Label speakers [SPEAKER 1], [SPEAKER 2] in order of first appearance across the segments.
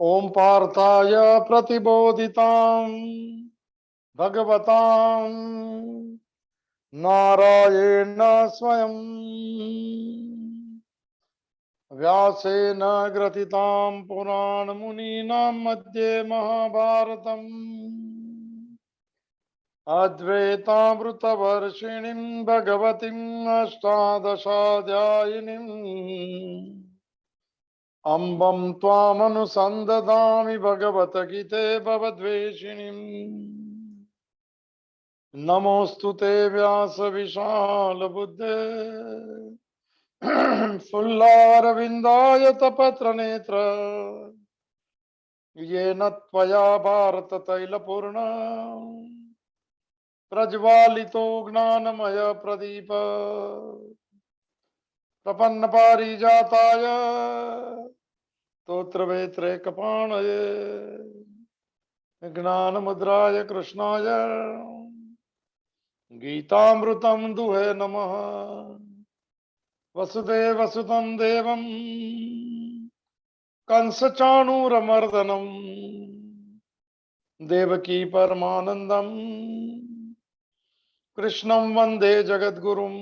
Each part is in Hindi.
[SPEAKER 1] ओम पार्थाय प्रतिबोधितां भगवतां नारायण स्वयं व्यासेन ग्रथितां पुराणमुनीनां मध्ये महाभारतम् अद्वैतामृतवर्षिणीं भगवतीम् अष्टादशाध्यायिनीम् अम्बं त्वामनुसन्ददामि भगवतगीते भवद्वेषिणीम् नमोऽस्तु ते व्यासविशालबुद्धे फुल्लारविन्दायतपत्रनेत्र येन त्वया भारततैलपूर्ण प्रज्वालितो ज्ञानमयप्रदीप प्रपन्नपारिजाताय स्तोत्रवेत्रैकपाणये ज्ञानमुद्राय कृष्णाय गीतामृतं दुहे नमः। वसुदेवसुतं देवं कंसचाणूरमर्दनं देवकी परमानन्दं कृष्णं वन्दे जगद्गुरुं।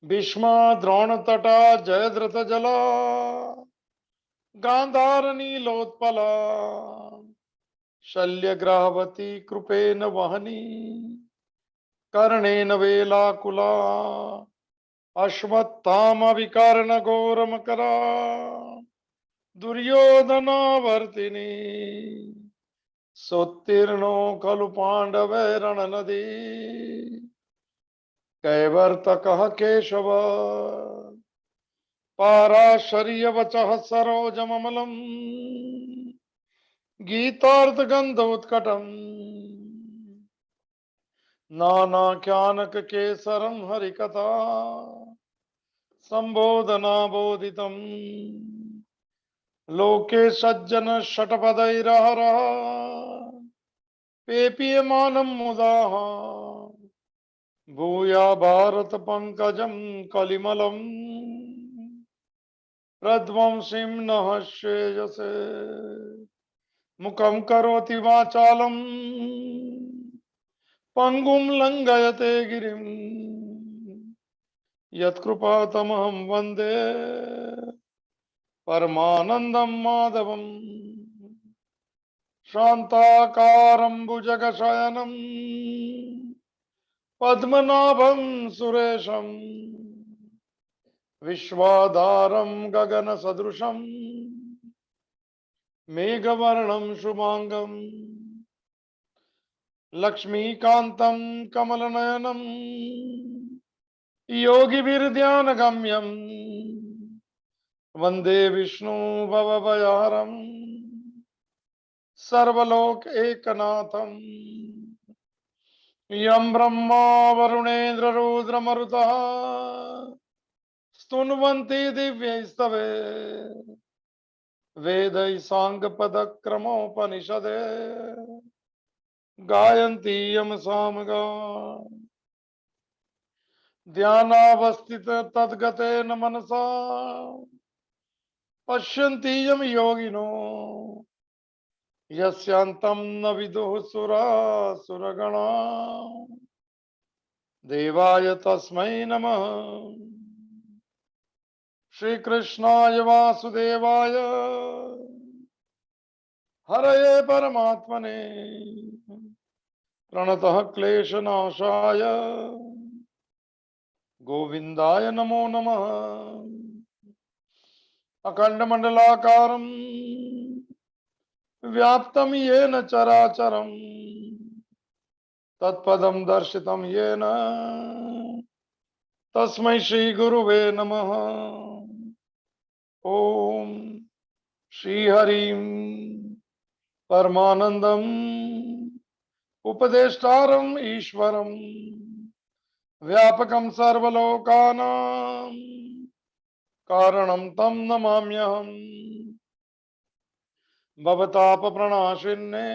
[SPEAKER 1] भीष्माद्रोणतटा जयद्रथजला गान्धारनीलोत्पला शल्यग्राहवती कृपेन वहनी कर्णेन वेलाकुला अश्वत्थामविकर्णघोरमकरा दुर्योधनावर्तिनी सोत्तीर्णो खलु पाण्डवैरणनदी कैवर्तकः केशव पाराशर्यवचः सरोजममलम् गीतार्थगन्धोत्कटम् नानाख्यानककेसरं हरिकथा सम्बोधनाबोधितम् लोके सज्जन षट्पदैरहरः पेपीयमानं मुदाः भूया भारत पंकजं कलिमलं प्रध्वंसीं नः श्रेयसे मुखं करोति वाचालं पंगुं लंघयते गिरिं यत्कृपातमहं वन्दे परमानन्दं माधवम् शान्ताकारं भुजगशयनं पद्मनाभं सुरेशं विश्वाधारं गगनसदृशं मेघवर्णं शुभांगं लक्ष्मीकान्तं कमलनयनं योगिभिर्ध्यानगम्यं वन्दे विष्णु भवभयहरं सर्वलोक एकनाथं यं ब्रह्मा वरुणेन्द्र रुद्रमरुतः स्तुन्वन्ति दिव्यैस्तवे वेदैः साङ्गपदक्रमोपनिषदे गायन्ति यं सामगा ध्यानावस्थित तद्गतेन मनसा पश्यन्ति यं योगिनो यस्यान्तं न विदुः सुरासुरगणा देवाय तस्मै नमः। श्रीकृष्णाय वासुदेवाय हरये परमात्मने प्रणतः क्लेशनाशाय गोविन्दाय नमो नमः। अखण्डमण्डलाकारं व्याप्तं येन चराचरं तत्पदं दर्शितं येन तस्मै श्रीगुरुवे नमः। ओम श्रीहरिं परमानन्दम् उपदेष्टारम् ईश्वरं व्यापकं सर्वलोकानां कारणं तं नमाम्यहम्। भवतापप्रणाशिन्ने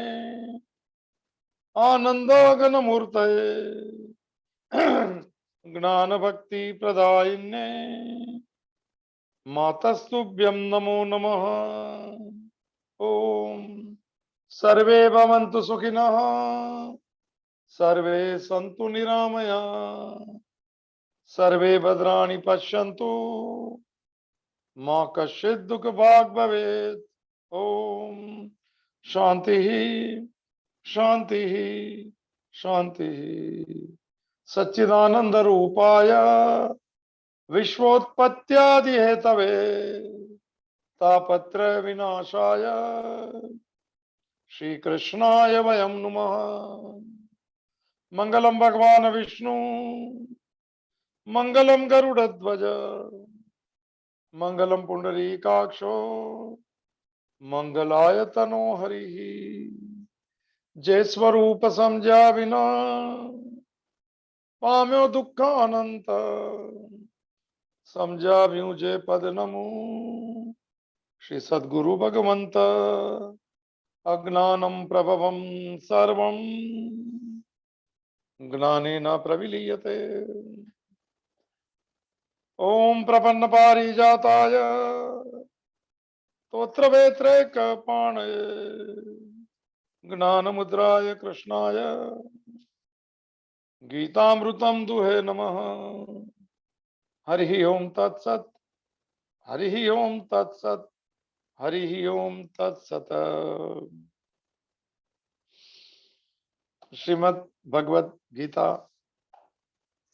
[SPEAKER 1] आनन्दाघनमूर्तये ज्ञानभक्तिप्रदायिन्ने मातस्तुभ्यं नमो नमः। ओम सर्वे भवन्तु सुखिनः, सर्वे सन्तु निरामयाः, सर्वे भद्राणि पश्यन्तु, मां कश्चित् दुःखभाग् भवेत्। ओम शांति शांति शांति। सच्चिदानंद रूपाय विश्वोत्पत्त्यादि हेतवे तापत्रय विनाशाय श्री कृष्णाय वयं नुमः। मंगलम भगवान विष्णु, मंगलम गरुड़ध्वज, मंगलम पुंडरीकाक्षो, मंगलाय तनो हरि। जय स्वरूप समझा बिना पाम्यो दुख अनंत, समझा ब्यू जय पद नमो श्री सद्गुरु भगवंत। अज्ञानम प्रभवम सर्वम ज्ञानेन प्रविलीयते। ओम प्रपन्न पारिजाताय तोत्र पाणये ज्ञान मुद्राय कृष्णाय गीतामृतम दुहे नमः। हरि ओम तत्सत, हरि ओम तत्सत, हरि ओम तत्सत। श्रीमद् भगवत गीता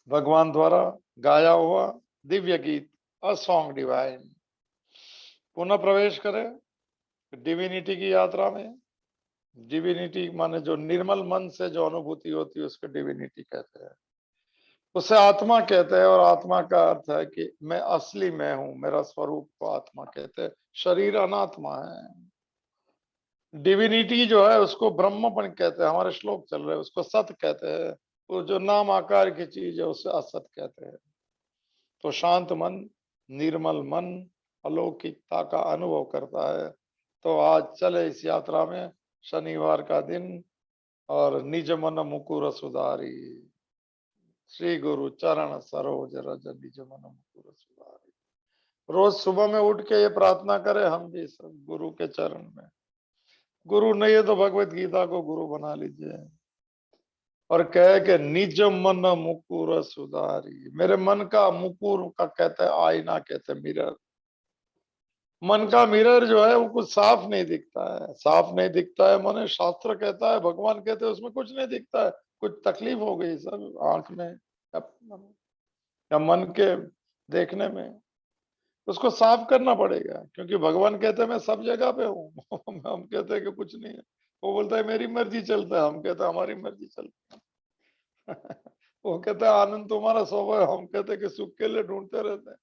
[SPEAKER 1] भगवान द्वारा गाया हुआ दिव्य गीत, अ सॉन्ग डिवाइन। पुनः प्रवेश करें डिविनिटी की यात्रा में। डिविनिटी माने जो निर्मल मन से जो अनुभूति होती है उसको डिविनिटी कहते हैं, उसे आत्मा कहते हैं। और आत्मा का अर्थ है कि मैं असली मैं हूं, मेरा स्वरूप को आत्मा कहते हैं। शरीर अनात्मा है। डिविनिटी जो है उसको ब्रह्मपन कहते हैं। हमारे श्लोक चल रहे हैं, उसको सत कहते हैं। वो जो नाम आकार की चीज है उसे असत कहते हैं। तो शांत मन, निर्मल मन अलौकिकता का अनुभव करता है। तो आज चले इस यात्रा में, शनिवार का दिन, और निज मन मुकुर सुधारी, श्री गुरु चरण सरोज रज निज मन मुकुर सुधारी। रोज सुबह में उठ के ये प्रार्थना करें हम भी सब गुरु के चरण में। गुरु नहीं है तो भगवत गीता को गुरु बना लीजिए और कहे कि निज मन मुकुर सुधारी। मेरे मन का मुकुर का कहते हैं आईना, कहते हैं मिरर। मन का मिरर जो है वो कुछ साफ नहीं दिखता है। साफ नहीं दिखता है माने शास्त्र कहता है, भगवान कहते हैं उसमें कुछ नहीं दिखता है। कुछ तकलीफ हो गई सर आंख में या मन के देखने में, उसको साफ करना पड़ेगा। क्योंकि भगवान कहते हैं मैं सब जगह पे हूँ हम कहते हैं कि कुछ नहीं है। वो बोलता है मेरी मर्जी चलता है, हम कहते हैं हमारी मर्जी चलती है वो कहता है आनंद तुम्हारा स्वभाव है, हम कहते हैं कि सुख के लिए ढूंढते रहते हैं।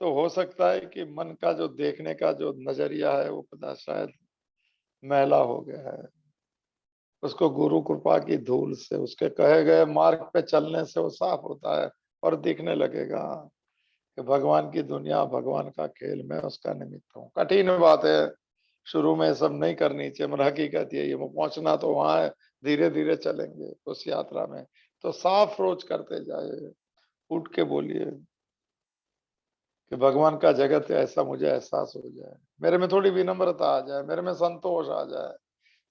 [SPEAKER 1] तो हो सकता है कि मन का जो देखने का जो नजरिया है वो पता शायद मैला हो गया है। उसको गुरु कृपा की धूल से, उसके कहे गए मार्ग पे चलने से वो साफ होता है और दिखने लगेगा कि भगवान की दुनिया, भगवान का खेल, मैं उसका निमित्त हूँ। कठिन बात है, शुरू में सब नहीं करनी चाहिए, मगर हकीकत यही है। वो पहुंचना तो वहां है, धीरे धीरे चलेंगे उस यात्रा में। तो साफ रोज करते जाए, उठ के बोलिए कि भगवान का जगत है, ऐसा मुझे एहसास हो जाए, मेरे में थोड़ी विनम्रता आ जाए, मेरे में संतोष आ जाए,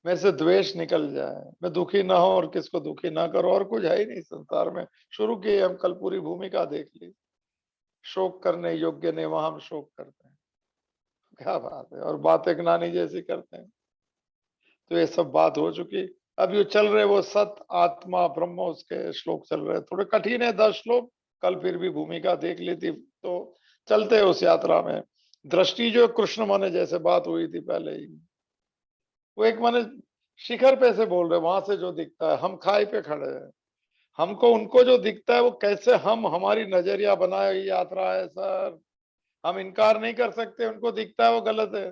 [SPEAKER 1] मेरे से द्वेष निकल जाए, मैं दुखी ना हो और किसको दुखी ना करो। और कुछ है ही नहीं संसार में। शुरू की हम कल पूरी भूमिका देख ली। शोक करने योग्य नहीं, वहां हम शोक करते हैं। क्या बात है, और बातें ज्ञानी जैसी करते हैं। तो ये सब बात हो चुकी। अब ये चल रहे वो सत आत्मा ब्रह्म, उसके श्लोक चल रहे, थोड़े कठिन है 10 श्लोक। कल फिर भी भूमिका देख ली थी। तो चलते हैं उस यात्रा में। दृष्टि जो कृष्ण माने, जैसे बात हुई थी पहले ही, वो एक माने शिखर पे से बोल रहे, वहां से जो दिखता है। हम खाई पे खड़े हैं, हमको उनको जो दिखता है वो कैसे हम हमारी नजरिया बनाए हुई यात्रा है सर। हम इनकार नहीं कर सकते, उनको दिखता है वो गलत है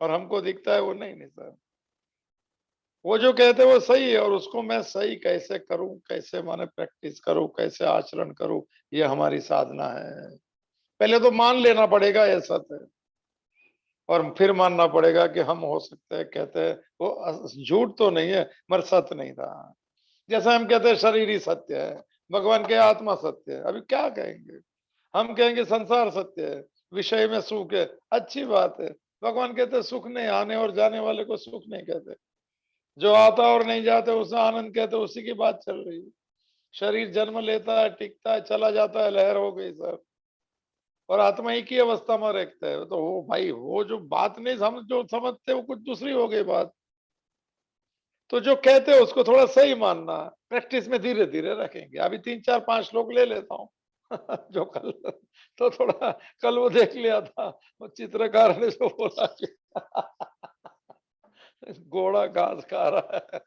[SPEAKER 1] और हमको दिखता है वो नहीं। नहीं सर, वो जो कहते हैं वो सही है, और उसको मैं सही कैसे करूं, कैसे माने प्रैक्टिस करूं, कैसे आचरण करूं, ये हमारी साधना है। पहले तो मान लेना पड़ेगा ये सत्य है, और फिर मानना पड़ेगा कि हम हो सकते हैं। कहते हैं वो झूठ तो नहीं है मगर सत्य नहीं था। जैसे हम कहते हैं शरीर ही सत्य है, भगवान के आत्मा सत्य है। अभी क्या कहेंगे, हम कहेंगे संसार सत्य है, विषय में सुख है, अच्छी बात है। भगवान कहते हैं सुख नहीं, आने और जाने वाले को सुख नहीं कहते, जो आता और नहीं जाते उसे आनंद कहते, उसी की बात चल रही है। शरीर जन्म लेता है, टिकता है, चला जाता है, लहर हो गई सर, और आत्मा एक ही अवस्था में रखता है। तो वो भाई, वो जो बात नहीं समझ, जो समझते वो कुछ दूसरी हो गई बात। तो जो कहते हैं उसको थोड़ा सही मानना, प्रैक्टिस में धीरे धीरे रखेंगे। अभी 3 4 5 लोग ले लेता हूँ जो कल, तो थोड़ा कल वो देख लिया था, वो चित्रकार ने जो बोला कि घोड़ा घास खा रहा है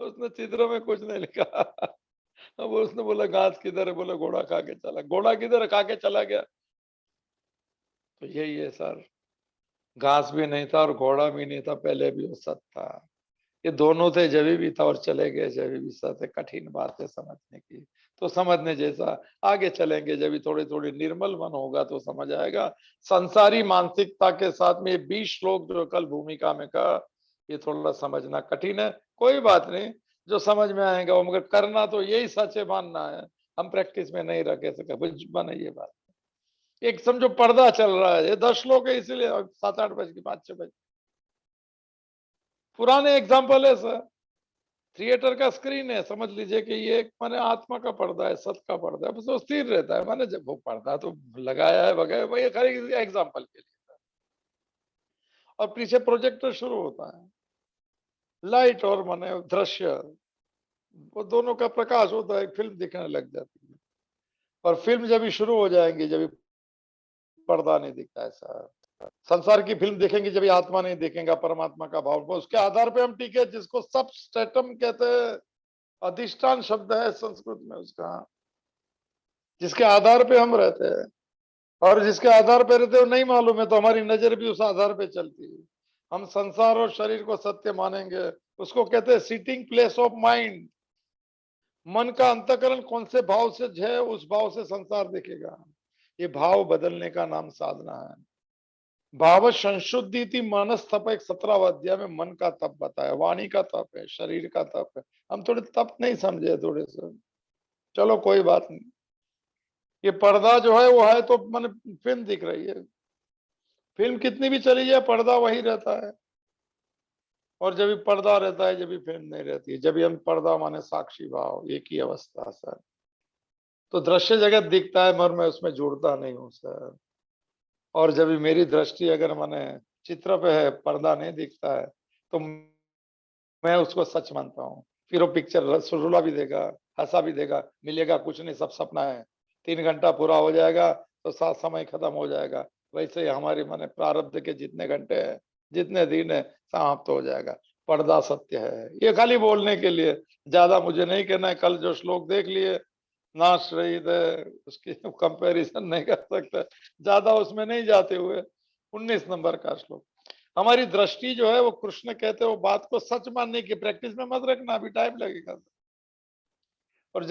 [SPEAKER 1] उसने चित्र में कुछ नहीं लिखा। अब उसने बोला घास किधर है, बोला घोड़ा खा के चला। घोड़ा किधर खा के चला गया? तो यही है सर, घास भी नहीं था और घोड़ा भी नहीं था, पहले भी वो सत था। ये दोनों थे, जब भी था और चले गए जब भी सत है। कठिन बात है समझने की, तो समझने जैसा आगे चलेंगे। जब भी थोड़ी थोड़ी निर्मल मन होगा तो समझ आएगा। संसारी मानसिकता के साथ में ये 20 श्लोक जो कल भूमिका में कहा, ये थोड़ा समझना कठिन है। कोई बात नहीं, जो समझ में आएगा वो, मगर करना तो यही सच है, मानना है। हम प्रैक्टिस में नहीं रखे सके, बने ये बात। एक समझो पर्दा चल रहा है, ये 10 श्लोक है, इसीलिए 7 8 बज के 5 6 बजे। पुराने एग्जाम्पल है सर, थिएटर का स्क्रीन है, समझ लीजिए कि ये एक माने आत्मा का पर्दा है, सत का पर्दा है, बस वो स्थिर रहता है। माने जब वो पर्दा तो लगाया है वगैरह, वही खाली एग्जाम्पल के लिए। और पीछे प्रोजेक्टर शुरू होता है, लाइट और माने दृश्य, वो दोनों का प्रकाश होता है, फिल्म दिखने लग जाती है। और फिल्म जब भी शुरू हो जाएंगी, जब भी पर्दा नहीं दिखता है सर। संसार की फिल्म देखेंगे जब आत्मा नहीं देखेगा, परमात्मा का भाव, उसके आधार पे हम टिके, जिसको सब स्टेटम कहते हैं। अधिष्ठान शब्द है संस्कृत में उसका, जिसके आधार पे हम रहते हैं। और जिसके आधार पे रहते हो नहीं मालूम है, तो हमारी नजर भी उस आधार पे चलती है। हम संसार और शरीर को सत्य मानेंगे, उसको कहते हैं सिटिंग प्लेस ऑफ माइंड। मन का अंतकरण कौन से भाव से है, उस भाव से संसार दिखेगा। ये भाव बदलने का नाम साधना है। भाव संशुद्धि थी मनस्तप, एक 17वां अध्याय में मन का तप बताया, वाणी का तप है, शरीर का तप है। हम थोड़े तप नहीं समझे थोड़े से, चलो कोई बात नहीं। ये पर्दा जो है वो है, तो मैंने फिल्म दिख रही है, फिल्म कितनी भी चली जाए पर्दा वही रहता है। और जब भी पर्दा रहता है, जब भी फिल्म नहीं रहती है। जब भी हम पर्दा माने साक्षी भाव, एक ही अवस्था सर। तो दृश्य जगत दिखता है, मगर मैं उसमें जुड़ता नहीं हूँ सर। और जब भी मेरी दृष्टि अगर माने चित्र पे है, पर्दा नहीं दिखता है, तो मैं उसको सच मानता हूँ। फिर वो पिक्चर रुला भी देगा, हंसा भी देगा, मिलेगा कुछ नहीं, सब सपना है। 3 घंटा पूरा हो जाएगा तो साथ समय खत्म हो जाएगा। वैसे ही हमारी माने प्रारब्ध के जितने घंटे हैं, जितने दिन है, समाप्त हो जाएगा। पर्दा सत्य है, ये खाली बोलने के लिए, ज्यादा मुझे नहीं कहना है। कल जो श्लोक देख लिए, नाश रहित है, उसकी कंपैरिजन नहीं कर सकते, ज्यादा उसमें नहीं जाते हुए। 19 नंबर का श्लोक। हमारी दृष्टि जो है वो, कृष्ण कहते हैं, वो बात को सच मानने की प्रैक्टिस में मत रखना, अभी टाइम लगेगा। और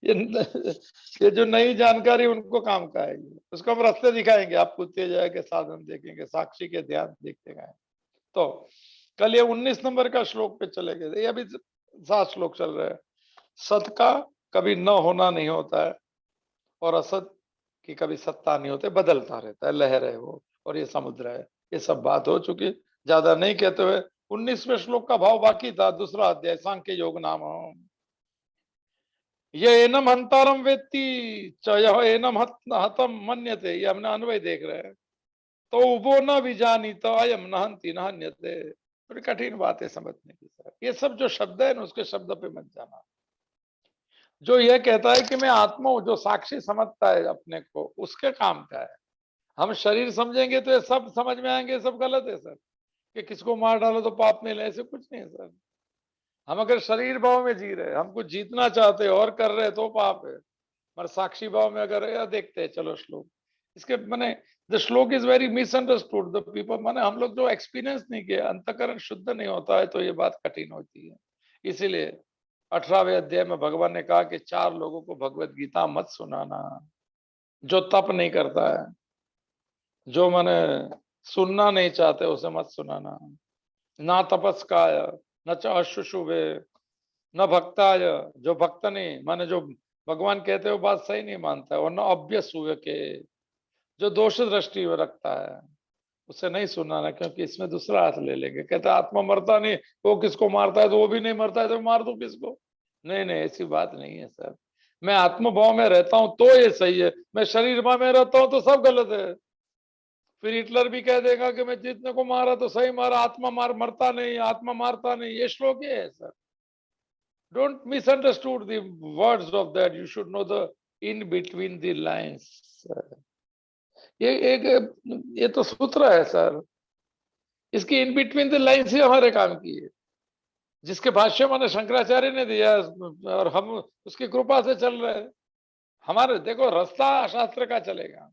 [SPEAKER 1] ये जो नई जानकारी उनको काम का है, उसको हम रास्ते दिखाएंगे, आप कुत्ते जाएंगे, साधन देखेंगे, साक्षी के ध्यान देखते गए। तो कल ये 19 नंबर का श्लोक पे चले गए, ये अभी 7 श्लोक चल रहे हैं। सत का कभी न होना नहीं होता है, और असत की कभी सत्ता नहीं होती, बदलता रहता है, लहर है वो, और ये समुद्र है। ये सब बात हो चुकी, ज्यादा नहीं कहते हुए 19वें श्लोक का भाव बाकी था, दूसरा अध्याय सांख्य योग नाम। ये एनम हंतारम वेत्ती च यह एनम हतम मन्यते, ये हमने अन्वय देख रहे हैं। तो उबो न विजानी तो अयम न हंति न हन्यते। थोड़ी कठिन बात है समझने की सर। ये सब जो शब्द है ना, उसके शब्द पे मत जाना। जो ये कहता है कि मैं आत्मा हूं, जो साक्षी समझता है अपने को, उसके काम का है। हम शरीर समझेंगे तो ये सब समझ में आएंगे, सब गलत है सर। कि किसको मार डालो तो पाप नहीं ले, ऐसे कुछ नहीं है सर। हम अगर शरीर भाव में जी रहे, हम कुछ जीतना चाहते और कर रहे तो पाप है। पर साक्षी भाव में अगर या देखते हैं, चलो श्लोक इसके माने, द श्लोक is very misunderstood the people. माने हम लोग जो एक्सपीरियंस नहीं किया, अंतकरण शुद्ध नहीं होता है, तो ये बात कठिन होती है। इसीलिए 18वें अध्याय में भगवान ने कहा कि 4 लोगों को भगवत गीता मत सुनाना। जो तप नहीं करता है, जो माने सुनना नहीं चाहते, उसे मत सुनाना। ना तपस्काय न च अशुशुभे न भक्ताय, जो भक्त नहीं माने, जो भगवान कहते हो बात सही नहीं मानता है, वरना ऑब्वियस हुए कि जो दोष दृष्टि में रखता है उसे नहीं सुनाना, क्योंकि इसमें दूसरा हाथ ले लेंगे। कहता है आत्मा मरता नहीं, वो किसको मारता है, तो वो भी नहीं मरता है तो मार दो किसको। नहीं नहीं, ऐसी बात नहीं है सर। मैं आत्मभाव में रहता हूं तो ये सही है, मैं शरीर में रहता हूं तो सब गलत है। फिर हिटलर भी कह देगा कि मैं जितने को मारा तो सही मारा, आत्मा मरता नहीं, आत्मा मारता नहीं। ये श्लोक ये है sir. Don't misunderstood the words of that, you should know the in between the lines. ये एक, ये तो सूत्र है सर, इसकी इन बिटवीन द लाइन्स ही हमारे काम की है, जिसके भाष्य मैंने शंकराचार्य ने दिया और हम उसकी कृपा से चल रहे हैं। हमारे देखो रास्ता शास्त्र का चलेगा,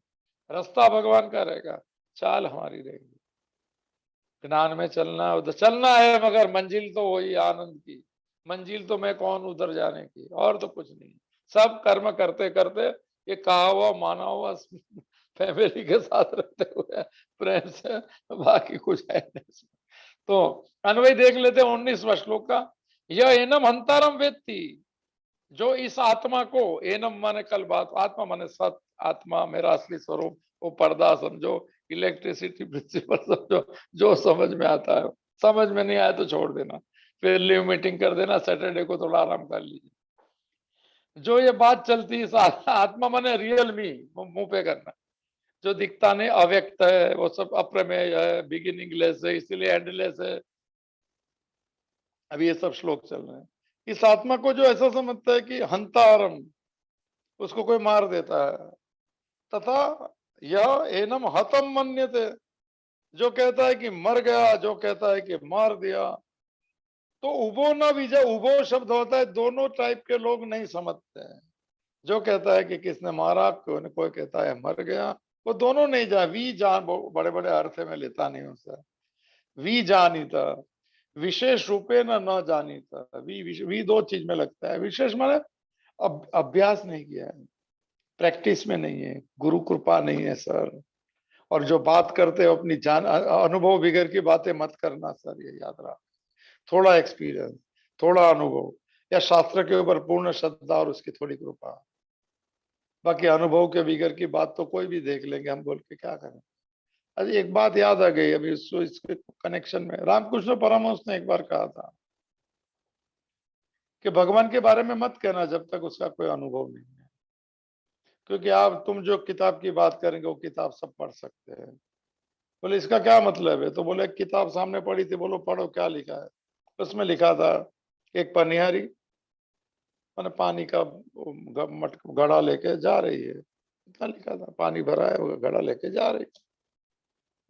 [SPEAKER 1] रास्ता भगवान का रहेगा, चाल हमारी रहेगी। ज्ञान में चलना, उधर चलना है, मगर मंजिल तो वही आनंद की मंजिल, तो मैं कौन उधर जाने की, और तो कुछ नहीं। सब कर्म करते करते, ये कहा हुआ माना हुआ फैमिली के साथ रहते हुए प्रेम से, बाकी कुछ है नहीं। तो अन्वय देख लेते हैं 19वां श्लोक का। यह एनम हंतारम वेत्ति, जो इस आत्मा को, एनम माने कल बात, आत्मा माने सत, आत्मा मेरा असली स्वरूप, वो पर्दा समझो, इलेक्ट्रिसिटी प्रिंसिपल समझो, जो समझ में आता है। समझ में नहीं आया तो छोड़ देना, फिर लीव मीटिंग कर देना, सैटरडे को थोड़ा आराम कर लीजिए। जो ये बात चलती है, आत्मा माने रियल मी, मुंह पे करना, जो दिखता नहीं, अव्यक्त है, वो सब अप्रमेय है, बिगिनिंग लेस है, इसीलिए एंडलेस है। अभी ये सब श्लोक चल रहे हैं। इस आत्मा को जो ऐसा समझता है कि हंतारम, उसको कोई मार देता है, तथा यह एनम हतम मन्यते, जो कहता है कि मर गया, जो कहता है कि मार दिया। तो उभो न विजय, उभो शब्द होता है, दोनों टाइप के लोग नहीं समझते हैं। जो कहता है कि किसने मारा, कोई कहता है मर गया, वो दोनों नहीं जान, वी जान बड़े बड़े अर्थ में लेता नहीं उसे। वी जानीता, विशेष रूपे न जानीता, वी दो चीज में लगता है। विशेष माने अभ्यास नहीं किया है, प्रैक्टिस में नहीं है, गुरु कृपा नहीं है सर। और जो बात करते हो अपनी जान अनुभव बिगड़ की बातें मत करना सर, ये याद रहा। थोड़ा एक्सपीरियंस, थोड़ा अनुभव, या शास्त्र के ऊपर पूर्ण श्रद्धा और उसकी थोड़ी कृपा। बाकी अनुभव के बिगड़ की बात तो कोई भी देख लेंगे, हम बोल के क्या करें। अरे एक बात याद आ गई अभी इसके कनेक्शन में, रामकृष्ण परमहंस ने एक बार कहा था कि भगवान के बारे में मत कहना जब तक उसका कोई अनुभव नहीं है, क्योंकि आप तुम जो किताब की बात करेंगे वो किताब सब पढ़ सकते हैं। बोले इसका क्या मतलब है, तो बोले किताब सामने पड़ी थी, बोलो पढ़ो क्या लिखा है। उसमें लिखा था एक पनिहारी मैंने पानी का घड़ा लेके जा रही है, क्या लिखा था, पानी भरा है, वो घड़ा लेके जा रही है।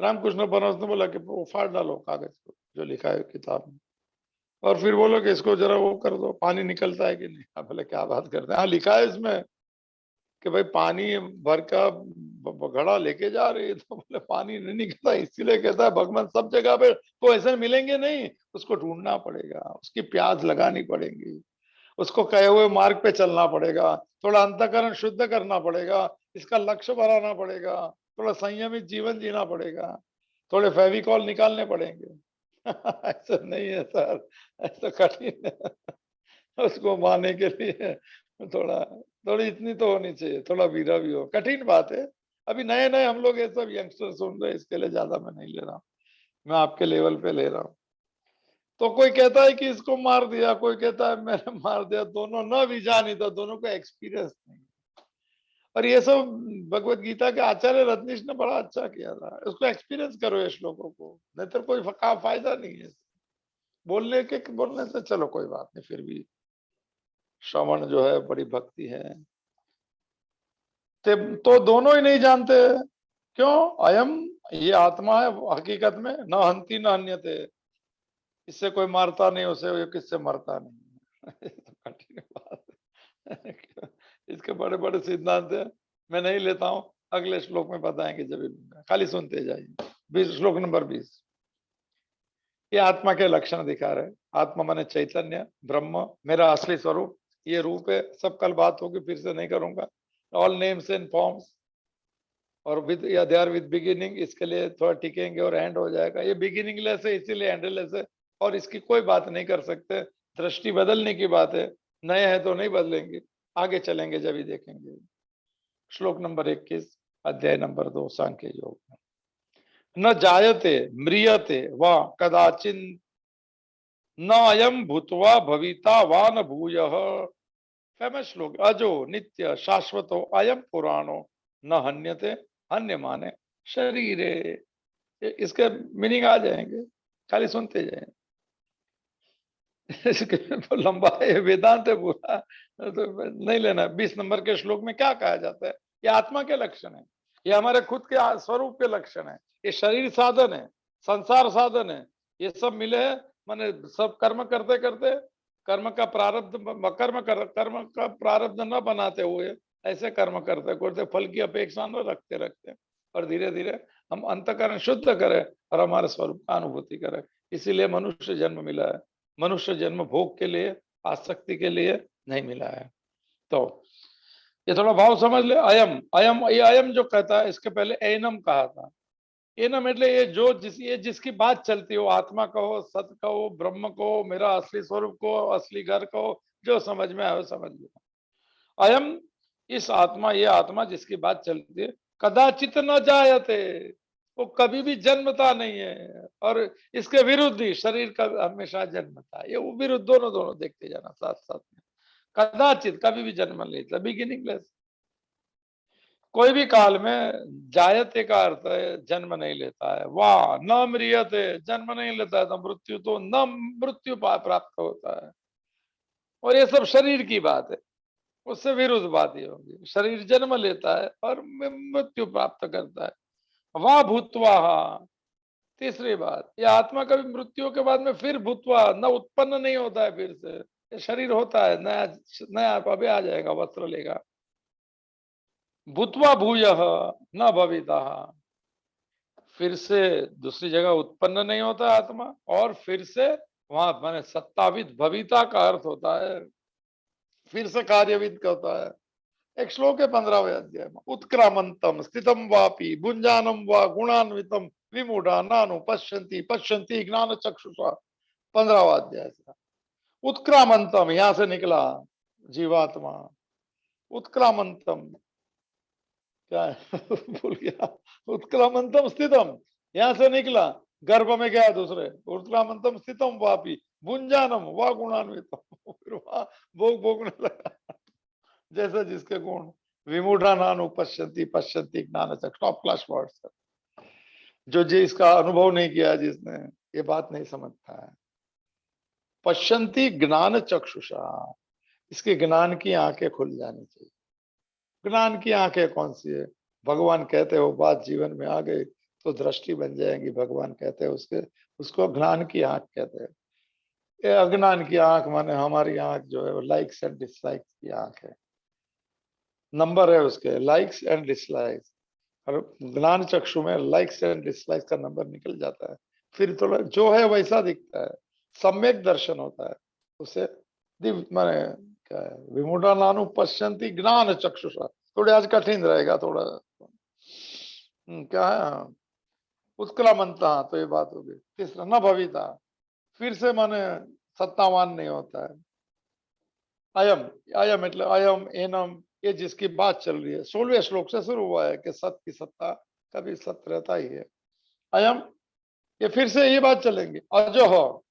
[SPEAKER 1] रामकृष्ण परमहंस ने बोला कि वो फाड़ डालो कागज को जो लिखा है किताब में, और फिर बोलो कि इसको जरा वो कर दो, पानी निकलता है कि नहीं। हाँ बोले क्या बात करते हैं, हाँ लिखा है इसमें कि भाई पानी भर का घड़ा लेके जा रही है, तो बोले पानी नहीं निकलता, इसीलिए कहता है भगवान सब जगह पे तो ऐसे मिलेंगे नहीं, उसको ढूंढना पड़ेगा, उसकी प्यास लगानी पड़ेगी, उसको कहे हुए मार्ग पे चलना पड़ेगा, थोड़ा अंतःकरण शुद्ध करना पड़ेगा, इसका लक्ष्य बढ़ाना पड़ेगा, थोड़ा संयमित जीवन जीना पड़ेगा, थोड़े फेविकॉल निकालने पड़ेंगे। ऐसा नहीं है सर, ऐसा कठिन है। उसको मानने के लिए थोड़ा, थोड़ी इतनी तो होनी चाहिए, थोड़ा वीरा भी हो। कठिन बात है, अभी नए नए हम लोग ये सब यंगस्टर सुन रहे हैं, इसके लिए ज्यादा मैं नहीं ले रहा हूँ, मैं आपके लेवल पे ले रहा हूँ। तो कोई कहता है कि इसको मार दिया, कोई कहता है मैंने मार दिया, दोनों न भी जानी, तो दोनों को एक्सपीरियंस नहीं। और ये सब भगवत गीता के आचार्य रत्नीश ने बड़ा अच्छा किया था, उसको एक्सपीरियंस करो ये श्लोकों को, नहीं तो कोई फायदा नहीं है बोलने से। चलो कोई बात नहीं, फिर भी श्रवण जो है बड़ी भक्ति है। तो दोनों ही नहीं जानते, क्यों? अयम, ये आत्मा है हकीकत में, न हंती न अन्यते, इससे कोई मारता नहीं उसे, ये किससे मरता नहीं। तो कठिन बात है। इसके बड़े बड़े सिद्धांत है, मैं नहीं लेता हूं, अगले श्लोक में बताएंगे जब लूंगा, खाली सुनते जाइए। 20 श्लोक नंबर 20, ये आत्मा के लक्षण दिखा रहे। आत्मा माने चैतन्य, ब्रह्म, मेरा असली स्वरूप, ये रूप है। सब कल बात होगी, फिर से नहीं करूंगा। ऑल नेम्स एंड फॉर्म्स, और विद या दे आर विद बिगिनिंग, इसके लिए थोड़ा टिकेंगे और एंड हो जाएगा। ये बिगिनिंग लेस है, इसीलिए एंडलेस है, और इसकी कोई बात नहीं कर सकते। दृष्टि बदलने की बात है, नए हैं तो नहीं बदलेंगे, आगे चलेंगे जब ही देखेंगे। श्लोक नंबर 21 अध्याय नंबर 2 सांख्य योग में। न जायते म्रियते व कदाचिन न अयम भूत्वा भविता वा न भूयः। फेमस श्लोक। अजो नित्य शाश्वतो अयम पुराणो न हन्यते हन्यमाने शरीरे। इसके मीनिंग आ जाएंगे, खाली सुनते जाएं। इसके लंबा है, वेदांत है पूरा, तो नहीं लेना। 20 नंबर के श्लोक में क्या कहा जाता है? ये आत्मा के लक्षण है, ये हमारे खुद के स्वरूप के लक्षण है। ये शरीर साधन है, संसार साधन है, ये सब मिले हैं। माने सब कर्म करते करते कर्म का प्रारब्ध कर्म का प्रारब्ध न बनाते हुए ऐसे कर्म करते करते फल की अपेक्षा न रखते रखते और धीरे धीरे हम अंतकरण शुद्ध करें और हमारे स्वरूप का अनुभूति करें। इसीलिए मनुष्य जन्म मिला है। मनुष्य जन्म भोग के लिए, आसक्ति के लिए नहीं मिला है। तो ये थोड़ा भाव समझ ले। अयम अयम, ये अयम जो कहता है, इसके पहले एनम कहा था। एनम એટલે ये जो ये जिसकी बात चलती हो, आत्मा कहो, सत्य कहो, ब्रह्म कहो, मेरा असली स्वरूप को, असली घर कहो, जो समझ में आए समझ लो। अयम, इस आत्मा, ये आत्मा जिसकी बात चलती है, कदाचित न जायते, वो कभी भी जन्मता नहीं है। और इसके विरुद्ध ही शरीर का हमेशा जन्मता है। ये वो विरुद्ध, दोनों दोनों देखते जाना साथ साथ में। कदाचित, कभी भी जन्म नहीं लेता, बिगिनिंगलेस। कोई भी काल में जायते का अर्थ है जन्म नहीं लेता है। वाह न म्रियते, जन्म नहीं लेता है, तो मृत्यु तो न मृत्यु प्राप्त होता है। और ये सब शरीर की बात है, उससे विरुद्ध बात ये होगी। शरीर जन्म लेता है और मृत्यु प्राप्त करता है। वाह भूतवा, तीसरी बात, ये आत्मा कभी मृत्यु के बाद में फिर भूतवा न उत्पन्न नहीं होता है फिर से। ये शरीर होता है नया, नया अभी आ जाएगा, वस्त्र लेगा। भूतवा भूयः न भविता, फिर से दूसरी जगह उत्पन्न नहीं होता आत्मा, और फिर से वहां माने सत्ताविद, भविता का अर्थ होता है फिर से कार्यविद का होता है। एक श्लोक है 15वें अध्याय में। उत्क्रामंतम स्थितम वापि भुंजानम व गुणान्वितम विमूढ़ा नानु पश्यन्ति पश्यन्ति ज्ञान चक्षुषा। 15वां अध्याय से। उत्क्रामंतम, यहां से निकला जीवात्मा। उत्क्रामंतम क्या है? भूल गया। उत्क्रामंतम स्थितम, यहां से निकला, गर्भ में गया दूसरे। उत्क्रामंतम स्थितम वापि भुंजानम व गुणान्वितम, फिर वहां भोग भोगने लगा जैसे जिसके गुण। विमूढ़ा नानु पश्यन्ति पश्यन्ति ज्ञान चक्षुषा। टॉप क्लास वर्ड्स है। जो इसका अनुभव नहीं किया, जिसने ये बात नहीं समझता है। पश्यन्ति ज्ञान चक्षुषा, इसके ज्ञान की आंखें खुल जानी चाहिए। ज्ञान की आंखें कौन सी है? भगवान कहते हो बात जीवन में आ गई तो दृष्टि बन जाएगी। भगवान कहते हैं उसके, उसको ज्ञान की आंख कहते हैं। ये अज्ञान की आंख माने हमारी आंख जो है वो लाइक्स एंड डिसलाइक्स की आंख है। नंबर है उसके, लाइक्स एंड डिसलाइक्स। और ज्ञान चक्षु में लाइक्स एंड डिसलाइक्स का नंबर निकल जाता है। फिर थोड़ा जो है वैसा दिखता है, सम्यक दर्शन होता है उसे। दिव्य माने क्या है? विमूढ़ा नानु पश्यन्ति ज्ञान चक्षुषा। थोड़े आज कठिन रहेगा थोड़ा। क्या है? उत्क्रामंता, तो ये बात होगी। तीसरा न भविता, फिर से माने सत्तावान नहीं होता है। अयम, अयम मतलब अयम एनम, ये जिसकी बात चल रही है। 16वें श्लोक से शुरू हुआ है कि सत्य की सत्ता, कभी सत्य रहता ही है। अयम, ये फिर से ये बात चलेंगे। अजो हो,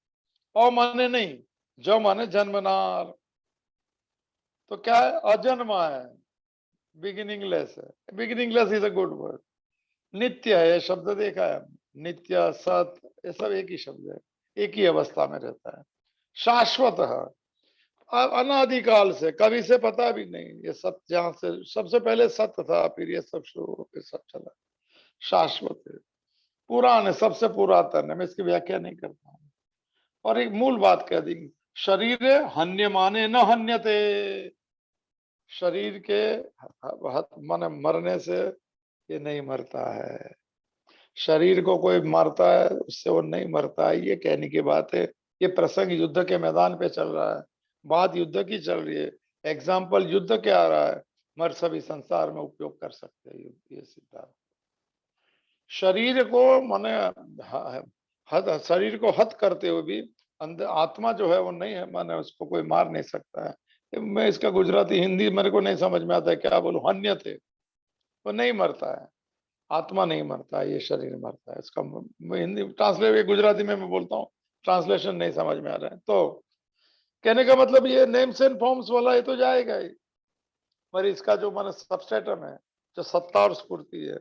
[SPEAKER 1] अ माने नहीं, जो माने जन्मनार। तो क्या है? अजन्मा है, बिगिनिंगलेस है। Beginningless is a good word. नित्य है, ये शब्द देखा है। नित्य, सत, ये सब एक ही शब्द है, एक ही अवस्था में रहता है। शाश्वत है, अनादिकाल से, कभी से पता भी नहीं। ये सब जहां से सबसे पहले सत्य था, फिर ये सब शुरू होकर सब चला। शाश्वत है, पुराण है, सबसे पुरातन है। मैं इसकी व्याख्या नहीं करता हूं। और एक मूल बात कह दी, शरीर हन्य माने न हन्यते। शरीर के माने मरने से ये नहीं मरता है। शरीर को कोई मारता है उससे वो नहीं मरता है, ये कहने की बात है। ये प्रसंग युद्ध के मैदान पे चल रहा है, बात युद्ध की चल रही है। एग्जाम्पल युद्ध क्या आ रहा है, मर सभी संसार में उपयोग कर सकते हैं युद्ध, ये सिद्धांत। शरीर को माने हद, शरीर को हत करते हुए भी अंदर आत्मा जो है वो नहीं है, माने उसको कोई मार नहीं सकता है। मैं इसका गुजराती हिंदी मेरे को नहीं समझ में आता है, क्या बोलूं, हन्य थे, वो नहीं मरता है, आत्मा नहीं मरता है, ये शरीर मरता है। इसका मैं हिंदी ट्रांसलेट गुजराती में मैं बोलता हूँ, ट्रांसलेशन नहीं समझ में आ रहा है। तो कहने का मतलब ये नेम्स एंड फॉर्म्स वाला ये तो जाएगा ही, पर इसका जो माना सबस्ट्रेटम है, जो सत्ता और स्फूर्ति है,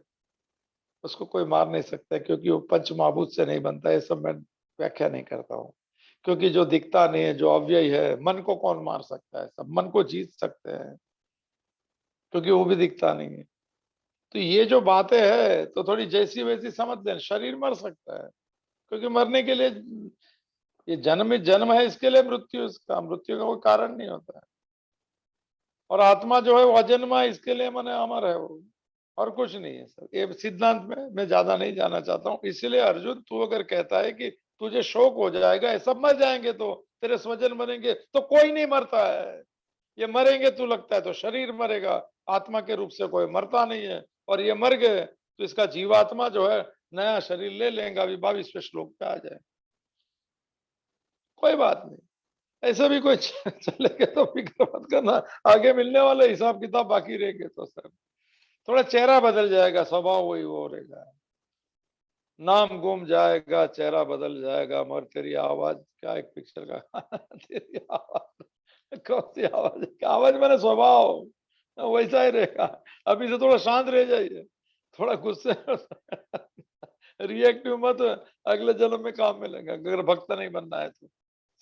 [SPEAKER 1] उसको कोई मार नहीं सकता, क्योंकि वो पंच महाभूत से नहीं बनता। ये सब मैं व्याख्या नहीं करता हूँ, क्योंकि जो दिखता नहीं है, जो अव्यय है, मन को कौन मार सकता है? सब मन को जीत सकते हैं, क्योंकि वो भी दिखता नहीं है। तो ये जो बातें है तो थोड़ी जैसी वैसी समझ लें, शरीर मर सकता है, क्योंकि मरने के लिए ये जन्म ही जन्म है, इसके लिए मृत्यु, इसका मृत्यु का कोई कारण नहीं होता है। और आत्मा जो है वो अजन्मा है, इसके लिए मैंने अमर है वो, और कुछ नहीं है सर। ये सिद्धांत में मैं ज्यादा नहीं जाना चाहता हूँ। इसलिए अर्जुन, तू अगर कहता है कि तुझे शोक हो जाएगा, ये सब मर जाएंगे, तो तेरे स्वजन मरेंगे, तो कोई नहीं मरता है। ये मरेंगे तू लगता है तो शरीर मरेगा, आत्मा के रूप से कोई मरता नहीं है। और ये मर गए तो इसका जीवात्मा जो है नया शरीर ले लेगा, अभी 22वें श्लोक पे आ जाए, कोई बात नहीं। ऐसा भी कोई चलेगा तो फिक्र मत करना, आगे मिलने वाले हिसाब किताब बाकी रहेंगे तो सर, थोड़ा चेहरा बदल जाएगा, स्वभाव वही वो रहेगा, नाम गुम जाएगा, चेहरा बदल जाएगा, मगर तेरी आवाज, क्या एक पिक्चर का तेरी आवाज, कौन सी आवाज, आवाज मैंने स्वभाव वैसा ही रहेगा। अभी से थोड़ा शांत रह जाइए, थोड़ा गुस्से रिएक्टिव मत, अगले जन्म में काम मिलेगा। अगर भक्त नहीं बनना है तो,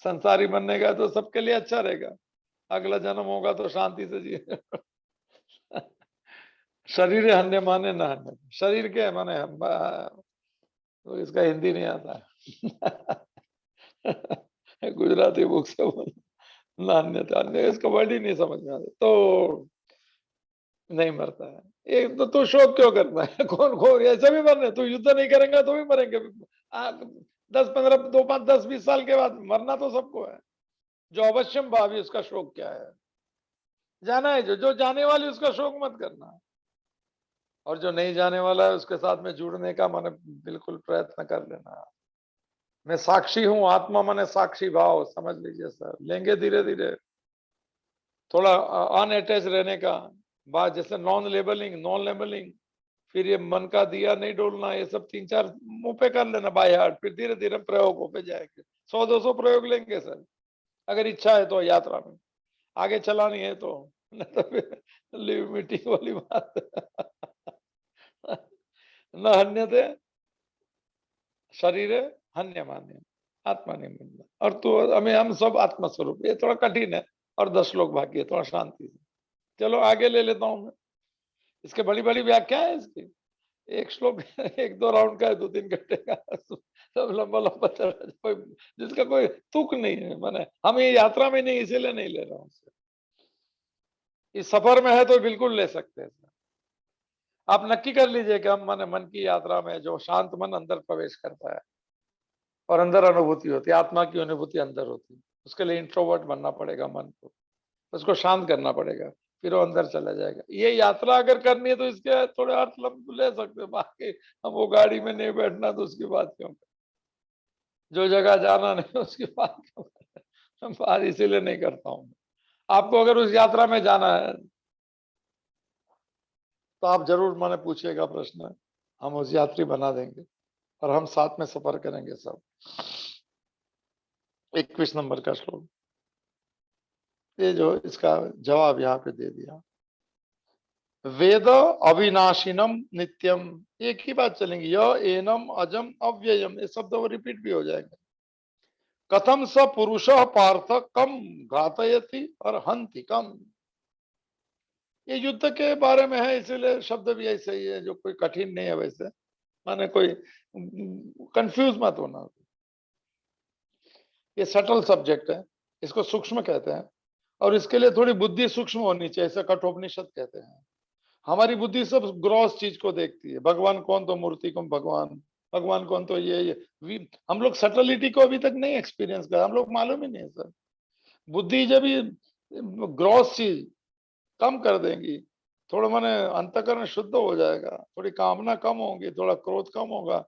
[SPEAKER 1] संसारी बनने का तो सबके लिए अच्छा रहेगा, अगला जन्म होगा तो शांति से जिए। शरीर हन्य माने न हन्य, शरीर के माने तो इसका हिंदी नहीं आता है। गुजराती बुक से बोल, नान्य अन्य, इसका वर्ड ही नहीं समझ में आता, तो नहीं मरता है। एक तो शोक क्यों करना है? कौन कौन ऐसे भी मरने, तू युद्ध नहीं करेंगे तो भी मरेंगे। 10-15 2-5-10-20 साल के बाद मरना तो सबको है। जो अवश्यम भावी, उसका शोक क्या है? जाना है, जो जाने वाली उसका शोक मत करना, और जो नहीं जाने वाला है उसके साथ में जुड़ने का मन बिल्कुल प्रयत्न कर लेना। मैं साक्षी हूँ, आत्मा माने साक्षी भाव, समझ लीजिए सर। लेंगे धीरे धीरे, थोड़ा अनअटैच रहने का बात, जैसे नॉन लेबलिंग, फिर ये मन का दिया नहीं डोलना, ये सब 3-4 मुंह पे कर लेना बाय हार्ट, फिर धीरे धीरे प्रयोगों पे जाएंगे। 100-200 प्रयोग लेंगे सर, अगर इच्छा है तो, यात्रा में आगे चलानी है तो, नहीं तो फिर लिव मीटिंग वाली बात। न हन्यते शरीर हन्य मान्य, आत्मा नहीं मिलना। और तो हमें, हम सब आत्मा स्वरूप, ये थोड़ा कठिन है, और 10 श्लोक बाकी है, थोड़ा शांति से चलो आगे ले लेता हूँ मैं। इसके बड़ी बड़ी व्याख्या है इसकी, एक श्लोक 1-2 राउंड का है, 2-3 घंटे का, सब लंबा लंबा चला जाए, जिसका कोई तुक नहीं है। मैंने, हम ये यात्रा में नहीं, इसीलिए नहीं ले रहा हूँ। इस सफर में है तो बिल्कुल ले सकते हैं। आप नक्की कर लीजिए कि हम मन की यात्रा में, जो शांत मन अंदर प्रवेश करता है और अंदर अनुभूति होती है, आत्मा की अनुभूति अंदर होती है, उसके लिए इंट्रोवर्ट बनना पड़ेगा मन को, उसको शांत करना पड़ेगा, फिर वो अंदर चला जाएगा। ये यात्रा अगर करनी है तो इसके थोड़े अर्थ ले सकते हैं, बाकी हम वो गाड़ी में नहीं बैठना तो उसकी बात क्यों, जो जगह जाना नहीं उसकी बात क्यों, हम बात इसीलिए नहीं करता हूँ। आपको अगर उस यात्रा में जाना है तो आप जरूर मैंने पूछिएगा प्रश्न, हम उस यात्री बना देंगे, और हम साथ में सफर करेंगे सब। 21 नंबर का श्लोक, ये जो इसका जवाब यहाँ पे दे दिया। वेद अविनाशिनम नित्यम, एक ही बात चलेंगी, य एनम अजम अव्ययम, ये शब्द वो रिपीट भी हो जाएंगे। कथम स पुरुष पार्थ कम घातयति और हंति कम, ये युद्ध के बारे में है, इसीलिए शब्द भी ऐसे ही है, जो कोई कठिन नहीं है वैसे, माने कोई कंफ्यूज मत होना। ये सटल सब्जेक्ट है, इसको सूक्ष्म कहते हैं, और इसके लिए थोड़ी बुद्धि सूक्ष्म होनी चाहिए, ऐसा कठोपनिषद कहते हैं। हमारी बुद्धि सब ग्रॉस चीज को देखती है, भगवान कौन तो मूर्ति कौन, भगवान भगवान कौन तो ये हम लोग सटलिटी को अभी तक नहीं एक्सपीरियंस कर, हम लोग मालूम ही नहीं है सर। बुद्धि जब ये ग्रॉस चीज कम कर देंगी, थोड़ा माने अंतकरण शुद्ध हो जाएगा, थोड़ी कामना कम होगी, थोड़ा क्रोध कम होगा,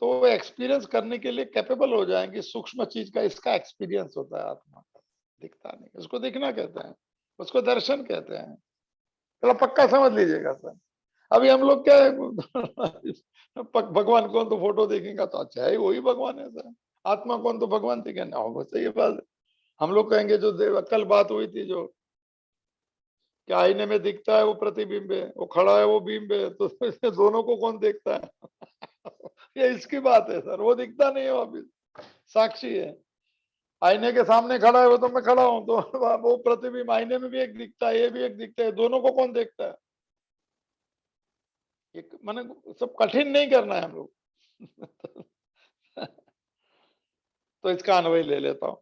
[SPEAKER 1] तो वो एक्सपीरियंस करने के लिए कैपेबल हो जाएंगे। सूक्ष्म चीज का इसका एक्सपीरियंस होता है, आत्मा का दिखता नहीं, उसको देखना कहते हैं। उसको दर्शन कहते हैं। चलो पक्का समझ लीजिएगा सर। अभी हम लोग क्या है भगवान कौन, तो फोटो देखेंगे तो अच्छा है वही भगवान है सर। आत्मा कौन, तो भगवान थे क्या? ना हो, सही बात है। हम लोग कहेंगे जो कल बात हुई थी, जो क्या आईने में दिखता है वो प्रतिबिंब है, वो खड़ा है वो बिंब है, तो दोनों को कौन देखता है? ये इसकी बात है सर, वो दिखता नहीं है, वो अभी साक्षी है। आईने के सामने खड़ा है वो, तो मैं खड़ा हूं, तो वो प्रतिबिंब आईने में भी एक दिखता है, ये भी एक दिखता है, दोनों को कौन देखता है? ये मैंने सब कठिन नहीं करना है हम लोग। तो इसका अनुभव ले लेता हूँ,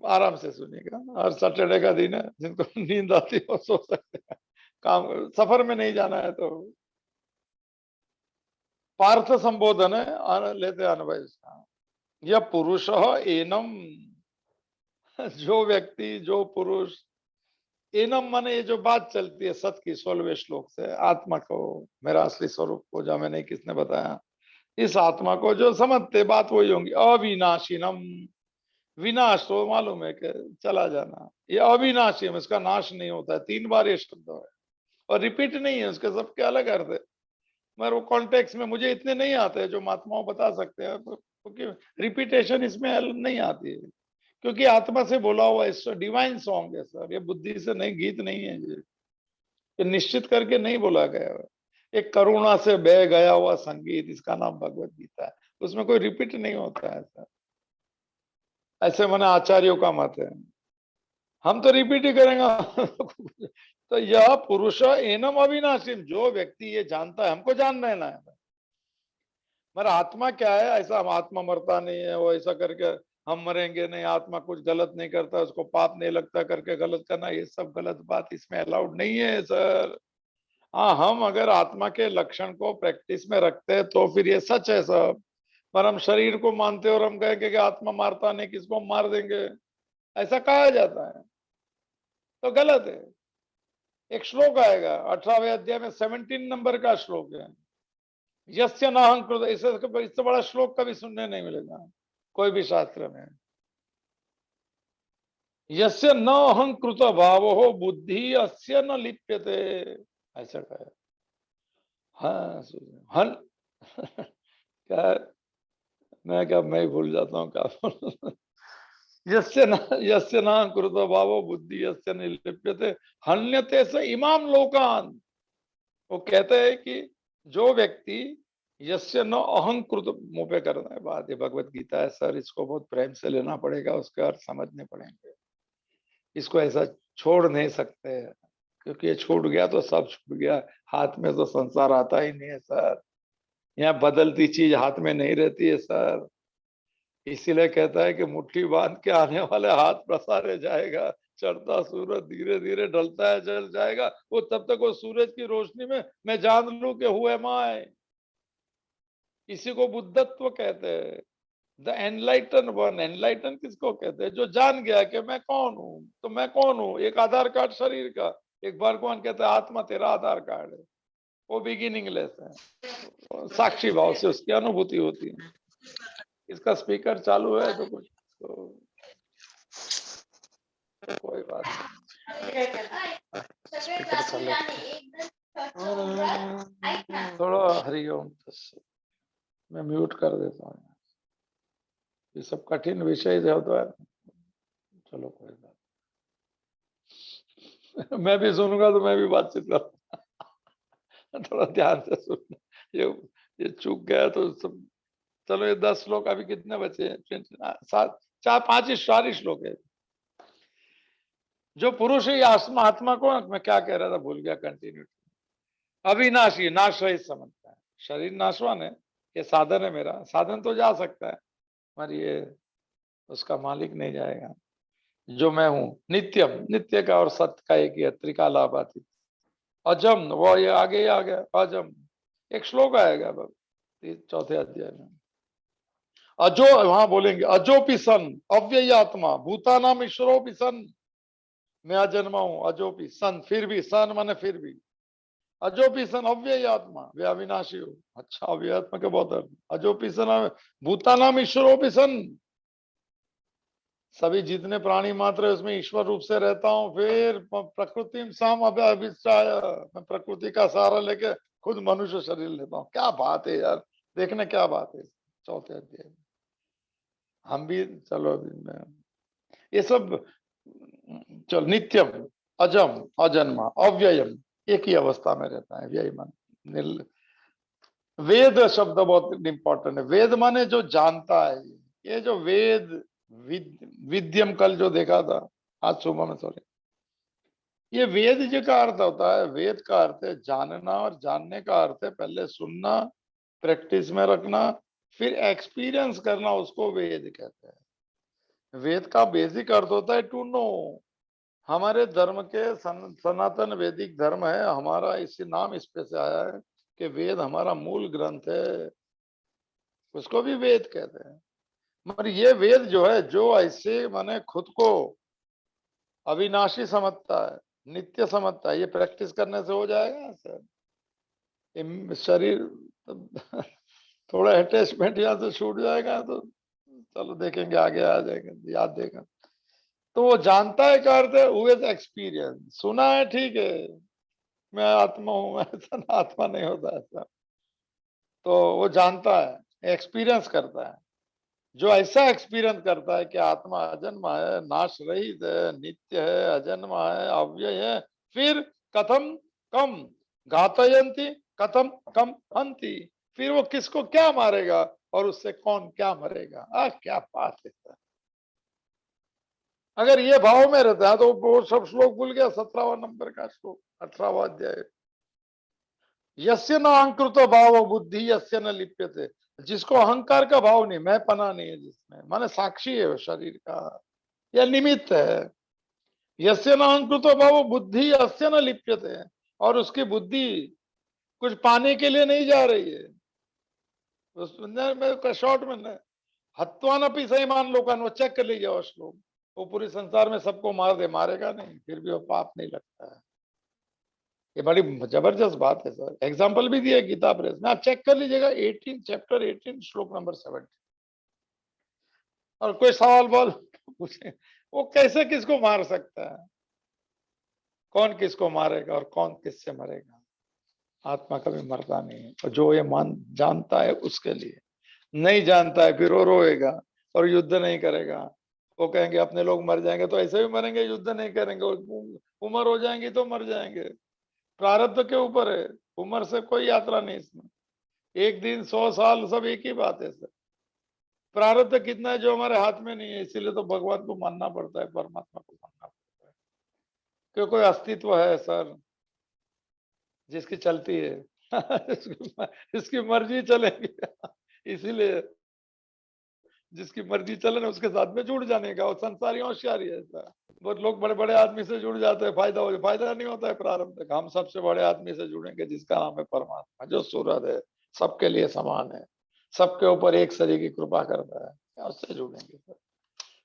[SPEAKER 1] आराम से सुनिएगा। और सैटरडे का दिन है, जिनको नींद आती है वो सो सकते हैं, काम सफर में नहीं जाना है तो। पार्थ संबोधन है, लेते अनुभव इसका। यह पुरुष एनम, जो व्यक्ति, जो पुरुष, एनम माने ये जो बात चलती है सत की 16वें श्लोक से, आत्मा को, मेरा असली स्वरूप को, जो हमें नहीं किसने बताया, इस आत्मा को जो समझते, बात वही होंगी। अविनाशीनम, विनाश तो मालूम है कि चला जाना, ये अविनाशी है, इसका नाश नहीं होता है। 3 बार ये शब्द है और रिपीट नहीं है, उसके सबके अलग अर्थ है। मगर वो कॉन्टेक्स्ट में मुझे इतने नहीं आते जो महात्माओं बता सकते हैं, क्योंकि रिपीटेशन इसमें नहीं आती है, क्योंकि आत्मा से बोला हुआ इस डिवाइन सॉन्ग है सर, ये बुद्धि से नहीं, गीत नहीं है ये निश्चित करके नहीं बोला गया है। एक करुणा से बह गया हुआ संगीत, इसका नाम भगवत गीता है, उसमें कोई रिपीट नहीं होता है सर। ऐसे मैंने आचार्यों का मत है, हम तो रिपीट ही करेंगे। तो यह पुरुष एनम अविनाशीम, जो व्यक्ति ये जानता है, हमको जान लेना है मेरा आत्मा क्या है, ऐसा हम आत्मा मरता नहीं है, वो ऐसा करके हम मरेंगे नहीं, आत्मा कुछ गलत नहीं करता, उसको पाप नहीं लगता करके गलत करना, ये सब गलत बात इसमें अलाउड नहीं है सर। हाँ, हम अगर आत्मा के लक्षण को प्रैक्टिस में रखते हैं तो फिर ये सच है सब। पर हम शरीर को मानते और हम कहेंगे कि आत्मा मारता नहीं, किसको मार देंगे, ऐसा कहा जाता है, तो गलत है। एक श्लोक आएगा 18वें अध्याय में, 17 नंबर का श्लोक है, यस्य न अहंकृत, इससे बड़ा श्लोक कभी सुनने नहीं मिलेगा कोई भी शास्त्र में। यस्य न अहंकृत भावो बुद्धि अस्य न लिप्यते, ऐसा कहा। हाँ हन क्या, मैं क्या, मैं ही भूल जाता हूँ क्या। यस्य न कृत भावो बुद्धि यस्य न लिप्यते हन्यते स इमाम लोकान। वो कहते हैं कि जो व्यक्ति यस्य न अहंकृत, मुंह पे करना है बात, ये भगवत गीता है सर, इसको बहुत प्रेम से लेना पड़ेगा, उसके अर्थ समझने पड़ेंगे, इसको ऐसा छोड़ नहीं सकते, क्योंकि ये छूट गया तो सब छूट गया, हाथ में तो संसार आता ही नहीं है सर, यहाँ बदलती चीज हाथ में नहीं रहती है सर। इसीलिए कहता है कि मुट्ठी बांध के आने वाले हाथ प्रसारे जाएगा, चढ़ता सूरज धीरे धीरे ढलता है, जल जाएगा वो, तब तक वो सूरज की रोशनी में मैं जान लूं कि हु एम आई। इसी को बुद्धत्व कहते हैं, द एनलाइटन वन। एनलाइटन किसको कहते हैं? जो जान गया कि मैं कौन हूं, तो मैं कौन हूं, एक आधार कार्ड शरीर का, एक भगवान कहते हैं आत्मा तेरा आधार कार्ड है, वो बिगिनिंग लेस है, साक्षी भाव से उसकी अनुभूति होती है। इसका स्पीकर चालू है तो कुछ तो कोई बात नहीं, स्पीकर चालू थोड़ा हरिओम, मैं म्यूट कर देता हूँ, ये सब कठिन विषय जो तो है, चलो कोई बात। मैं भी सुनूंगा तो मैं भी बातचीत करूंगा, थोड़ा ध्यान से सुनना, ये चूक गया तो सब। चलो ये 10 श्लोक, अभी कितने बचे हैं? 5 श्लोक है। जो पुरुष है आत्मा को, मैं क्या कह रहा था भूल गया, कंटिन्यू। अविनाशी, नाश रहित समझता है, शरीर नाशवान है, ये साधन है, मेरा साधन तो जा सकता है, पर ये उसका मालिक नहीं जाएगा। जो मैं हूं नित्यम, नित्य का और सत्य का एक ही, त्रिकालाबाधित अजम, वो ये आगे आ गया अजम। एक श्लोक आएगा 4थे अध्याय में, अजो, वहां बोलेंगे अजोपि सन अव्यय आत्मा भूतानाम ईश्वरोपि सन, मैं अजन्मा हूं, अजोपि सन, फिर भी, सन माने फिर भी, अजोपि सन अव्यय आत्मा, वे अविनाशी हो। अच्छा, अव्यय आत्मा के बहुत अर्थ, अजोपि सन भूतानाम ईश्वरोपि सन, सभी जितने प्राणी मात्र है उसमें ईश्वर रूप से रहता हूँ। फिर प्रकृति साम अभिष्टाय, मैं प्रकृति का सहारा लेके खुद मनुष्य शरीर लेता हूँ। क्या बात है यार, देखने क्या बात है। चौथे अध्याय हम भी चलो अभी मैं ये सब चल नित्यम अजम अजन्मा अव्ययम एक ही अवस्था में रहता है। व्यय मन वेद शब्द बहुत इंपॉर्टेंट है। वेद माने जो जानता है। ये जो वेद विद्यम कल जो देखा था आज सुबह में, सॉरी, ये वेद जी का अर्थ होता है। वेद का अर्थ है जानना, और जानने का अर्थ है पहले सुनना, प्रैक्टिस में रखना, फिर एक्सपीरियंस करना, उसको वेद कहते हैं। वेद का बेसिक अर्थ होता है टू नो। हमारे धर्म के सनातन वैदिक धर्म है हमारा, इसी नाम इस पे से आया है कि वेद हमारा मूल ग्रंथ है, उसको भी वेद कहते हैं। मगर ये वेद जो है, जो ऐसे माने खुद को अविनाशी समझता है, नित्य समझता है, ये प्रैक्टिस करने से हो जाएगा सर। शरीर थोड़ा अटैचमेंट यहाँ से छूट जाएगा तो चलो देखेंगे, आगे आ जाएगा, याद देगा। तो वो जानता है का अर्थ है विद एक्सपीरियंस। सुना है ठीक है, मैं आत्मा हूं, ऐसा आत्मा नहीं होता ऐसा। तो वो जानता है, एक्सपीरियंस करता है। जो ऐसा एक्सपीरियंस करता है कि आत्मा अजन्मा है, नाश रहित है, नित्य है, अजन्मा है, अव्यय है, फिर कथम कम घातयंती कथम कम हंती, फिर वो किसको क्या मारेगा और उससे कौन क्या मरेगा। क्या बात है सर। अगर ये भाव में रहता है तो वो सब श्लोक भूल गया। 17वां नंबर का श्लोक 18वां अध्याय, यस्य न अहंकृत भाव बुद्धि यस्य न लिप्यते। जिसको अहंकार का भाव नहीं, मैं पना नहीं है जिसमें, माने साक्षी है शरीर का या निमित्त है। यस्य न अहंकृत भाव बुद्धि यस्य न लिप्यते, और उसकी बुद्धि कुछ पाने के लिए नहीं जा रही है। उसमें शॉर्ट में हत्वान अपनी सही मान लो, वो चेक कर लीजिए और श्लोक। वो पूरे संसार में सबको मार दे, मारेगा नहीं, फिर भी वो पाप नहीं लगता है। ये बड़ी जबरदस्त बात है सर। एग्जाम्पल भी दिया गीता प्रेस में, आप चेक कर लीजिएगा। 18 चैप्टर 18 श्लोक नंबर 70। और कोई सवाल बोल पूछे, वो कैसे किसको मार सकता है, कौन किसको मारेगा और कौन किससे मरेगा। आत्मा कभी मरता नहीं है। और जो ये मान जानता है उसके लिए, नहीं जानता है फिर वो रोएगा और युद्ध नहीं करेगा। वो कहेंगे अपने लोग मर जाएंगे तो ऐसे भी मरेंगे, युद्ध नहीं करेंगे, उम्र हो जाएंगी तो मर जाएंगे। प्रारब्ध के ऊपर है, उम्र से कोई यात्रा नहीं इसमें। एक दिन 100 साल सब एक ही बात है सर। प्रारब्ध कितना है जो हमारे हाथ में नहीं है, इसीलिए तो भगवान को मानना पड़ता है, परमात्मा को मानना पड़ता है। क्यों कोई अस्तित्व है सर जिसकी चलती है इसकी मर्जी चलेगी इसीलिए जिसकी मर्जी चले ना उसके साथ में जुड़ जाने का। और संसारी होशियारी है ऐसा। बहुत लोग बड़े बड़े आदमी से जुड़ जाते हैं, फायदा हो, फायदा नहीं होता है प्रारब्ध का। हम सबसे बड़े आदमी से जुड़ेंगे जिसका नाम है परमात्मा, जो सूरज है, सबके लिए समान है, सबके ऊपर एक शरीर की कृपा करता है, उससे जुड़ेंगे सर।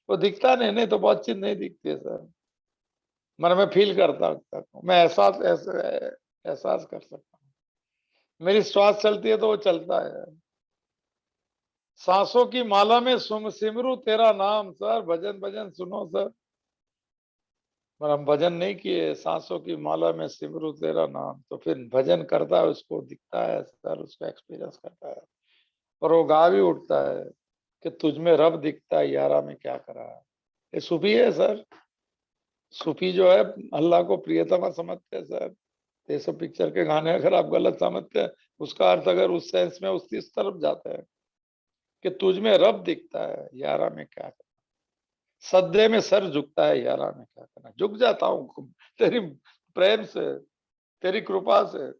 [SPEAKER 1] वो दिखता नहीं, नहीं तो बहुत चीज नहीं दिखती है सर। मन में फील करता हूँ मैं, एहसास कर सकता हूँ। मेरी श्वास चलती है तो वो चलता है। सांसों की माला में सिमरू तेरा नाम सर। भजन भजन सुनो सर, पर हम भजन नहीं किए। सांसों की माला में सिमरू तेरा नाम, तो फिर भजन करता है उसको दिखता है सर, उसको एक्सपीरियंस करता है। और वो गा भी उठता है कि तुझ में रब दिखता है यारा में क्या करा। ये सूफी है सर। सूफी जो है अल्लाह को प्रियतमा समझते हैं सर। ये सब पिक्चर के गाने अगर आप गलत समझते हैं, उसका अर्थ अगर उस सेंस में उस तरफ जाता है कि तुझ में रब दिखता है यारा में क्या करना। सद्दे में सर झुकता है यारा में क्या करना। झुक जाता हूँ तेरी प्रेम से, तेरी कृपा से,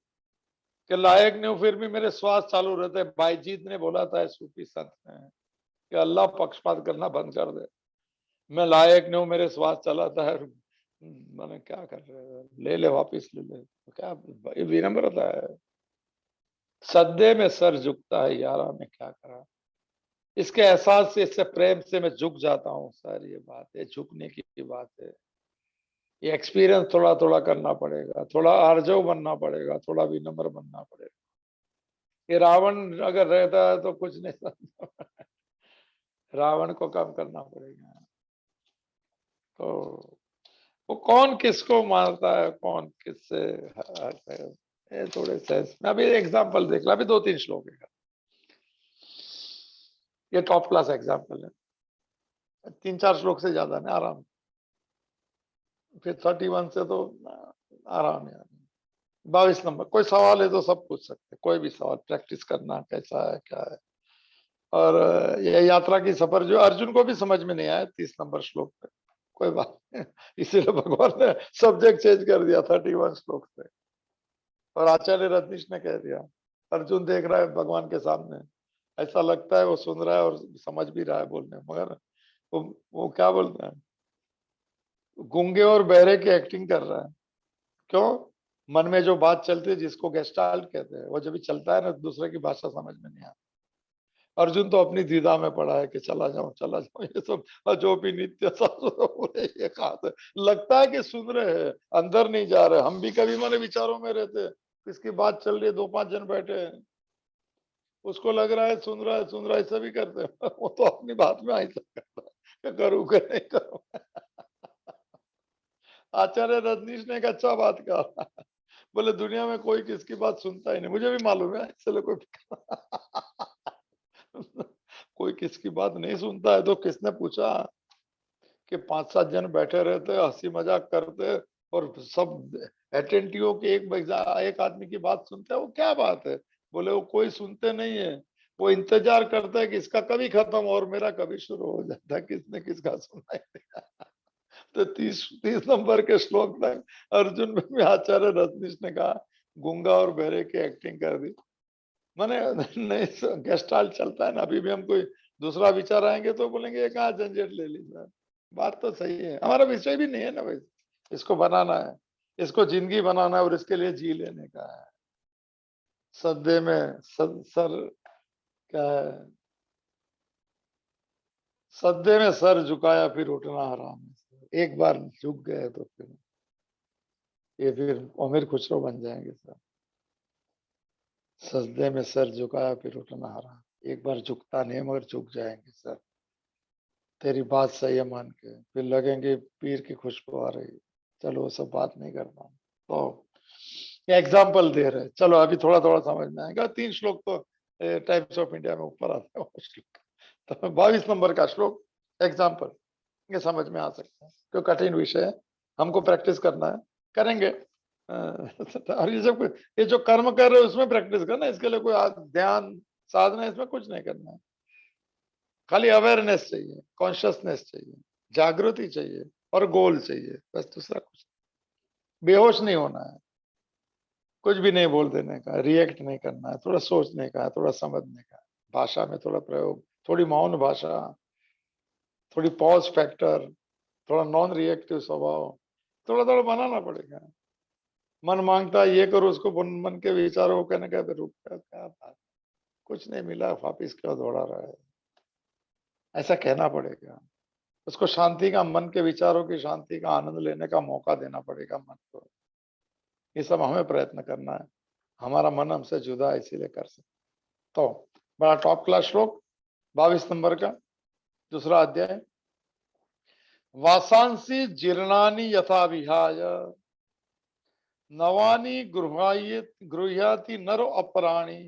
[SPEAKER 1] कि लायक नहीं हूं फिर भी मेरे श्वास चालू रहते हैं। बाईजीत ने बोला था सूफी संत ने कि अल्लाह पक्षपात करना बंद कर दे, मैं लायक नहीं हूं, मेरे श्वास चलाता है। मैंने क्या कर रहे हैं, ले ले वापिस ले ले। तो क्या विनम्रता है। सद्दे में सर झुकता है यारा में क्या करा। इसके एहसास से, इससे प्रेम से मैं झुक जाता हूँ सर। ये बात है, झुकने की बात है। ये एक्सपीरियंस थोड़ा थोड़ा करना पड़ेगा, थोड़ा आर्जव बनना पड़ेगा, थोड़ा विनम्र बनना पड़ेगा। ये रावण अगर रहता है तो कुछ नहीं समझता रावण को कम करना पड़ेगा। तो वो कौन किसको मारता है, कौन किससे हटता है, ये थोड़े सेंस में। अभी एग्जाम्पल देख लो, अभी 2-3 श्लोक है, ये टॉप क्लास एग्जाम्पल है, 3-4 श्लोक से ज्यादा नहीं, आराम। फिर 31 से तो आराम है। 22 नंबर, कोई सवाल है तो सब पूछ सकते, कोई भी सवाल, प्रैक्टिस करना कैसा है क्या है। और ये यात्रा की सफर जो अर्जुन को भी समझ में नहीं आया 30 नंबर श्लोक पे, कोई बात नहीं, इसीलिए भगवान ने सब्जेक्ट चेंज कर दिया 31 श्लोक से। और आचार्य रजनीश ने कह दिया, अर्जुन देख रहा है भगवान के सामने, ऐसा लगता है वो सुन रहा है और समझ भी रहा है बोलने, मगर वो क्या बोलते हैं, गूंगे और बहरे की एक्टिंग कर रहा है। क्यों? मन में जो बात चलती है, जिसको गेस्टाल्ट कहते हैं, वो जब भी चलता है ना, दूसरे की भाषा समझ में नहीं आती। अर्जुन तो अपनी द्विधा में पड़ा है कि चला जाऊं, ये सब जो भी नित्य ये कहा से लगता है कि सुन रहे हैं, अंदर नहीं जा रहे। हम भी कभी माने विचारों में रहते हैं, किसकी बात चल रही है, 2-5 जन बैठे हैं, उसको लग रहा है सुन रहा है, सुन रहा है, सभी करते हैं वो तो अपनी बात में ऐसा करता है, करूँ कि नहीं करूँ। आचार्य रजनीश ने एक अच्छा बात कहा, बोले दुनिया में कोई किसकी बात सुनता ही नहीं, मुझे भी मालूम है, चलो कोई कोई किसकी बात नहीं सुनता है। तो किसने पूछा कि 5-7 जन बैठे रहते, हंसी मजाक करते, और सब अटेंटिव के एक आदमी की बात सुनते हैं, वो क्या बात है? बोले वो कोई सुनते नहीं है, वो इंतजार करता है कि इसका कभी खत्म और मेरा कभी शुरू हो जाता है, किसने किसका सुना ही नहीं। तो 30 नंबर के श्लोक तक अर्जुन में भी आचार्य रजनीश ने कहा, गूंगा और बहरे की एक्टिंग कर दी। माने नहीं, गेस्टाल्ट चलता है ना, अभी भी हम कोई दूसरा विचार आएंगे तो बोलेंगे ये कहाँ झंझट ले ली सर। बात तो सही है, हमारा विषय भी नहीं है ना भाई, इसको बनाना है, इसको जिंदगी बनाना है, और इसके लिए जी लेने का है। सद्य में सर क्या है, सद्य में सर झुकाया फिर उठना हराम है। एक बार झुक गए तो फिर ये फिर अमीर खुसरो बन जाएंगे सर। सजदे में सर झुकाया फिर उठना हराम, एक बार झुकता नहीं मगर झुक जाएंगे सर, तेरी बात सही है मान के, फिर लगेंगे पीर की खुशबू आ रही। चलो वो सब बात नहीं करना, तो एग्जाम्पल दे रहे, चलो अभी थोड़ा थोड़ा समझ में आएगा। 3 श्लोक तो टाइम्स ऑफ इंडिया में ऊपर आते हैं वो श्लोक। तो 22 नंबर का श्लोक एग्जाम्पल, ये समझ में आ सकता है, क्यों कठिन विषय है, हमको प्रैक्टिस करना है, करेंगे। और ये जो कर्म कर रहे हो उसमें प्रैक्टिस करना, इसके लिए कोई ध्यान साधना इसमें कुछ नहीं करना है, खाली अवेयरनेस चाहिए, कॉन्शियसनेस चाहिए, जागृति चाहिए, और गोल चाहिए, बस दूसरा कुछ। बेहोश नहीं होना है, कुछ भी नहीं बोल देने का, रिएक्ट नहीं करना है, थोड़ा सोचने का, थोड़ा समझने का, भाषा में थोड़ा प्रयोग, थोड़ी मौन भाषा, थोड़ी पॉज फैक्टर, थोड़ा नॉन रिएक्टिव स्वभाव, थोड़ा थोड़ा बनाना पड़ेगा। मन मांगता है ये करो, उसको मन के विचारों को कहने का, रुक क्या क्या बात, कुछ नहीं मिला, वापिस क्यों दौड़ा रहा है, ऐसा कहना पड़ेगा उसको। शांति का, मन के विचारों की शांति का आनंद लेने का मौका देना पड़ेगा मन को। ये सब हमें प्रयत्न करना है, हमारा मन हमसे जुदा है, इसीलिए कर सकते। तो बड़ा टॉप क्लास श्लोक 22 नंबर का दूसरा अध्याय, वासांसी जीर्णानि यथा विहाय नवानि गृह्याति नरो अपराणी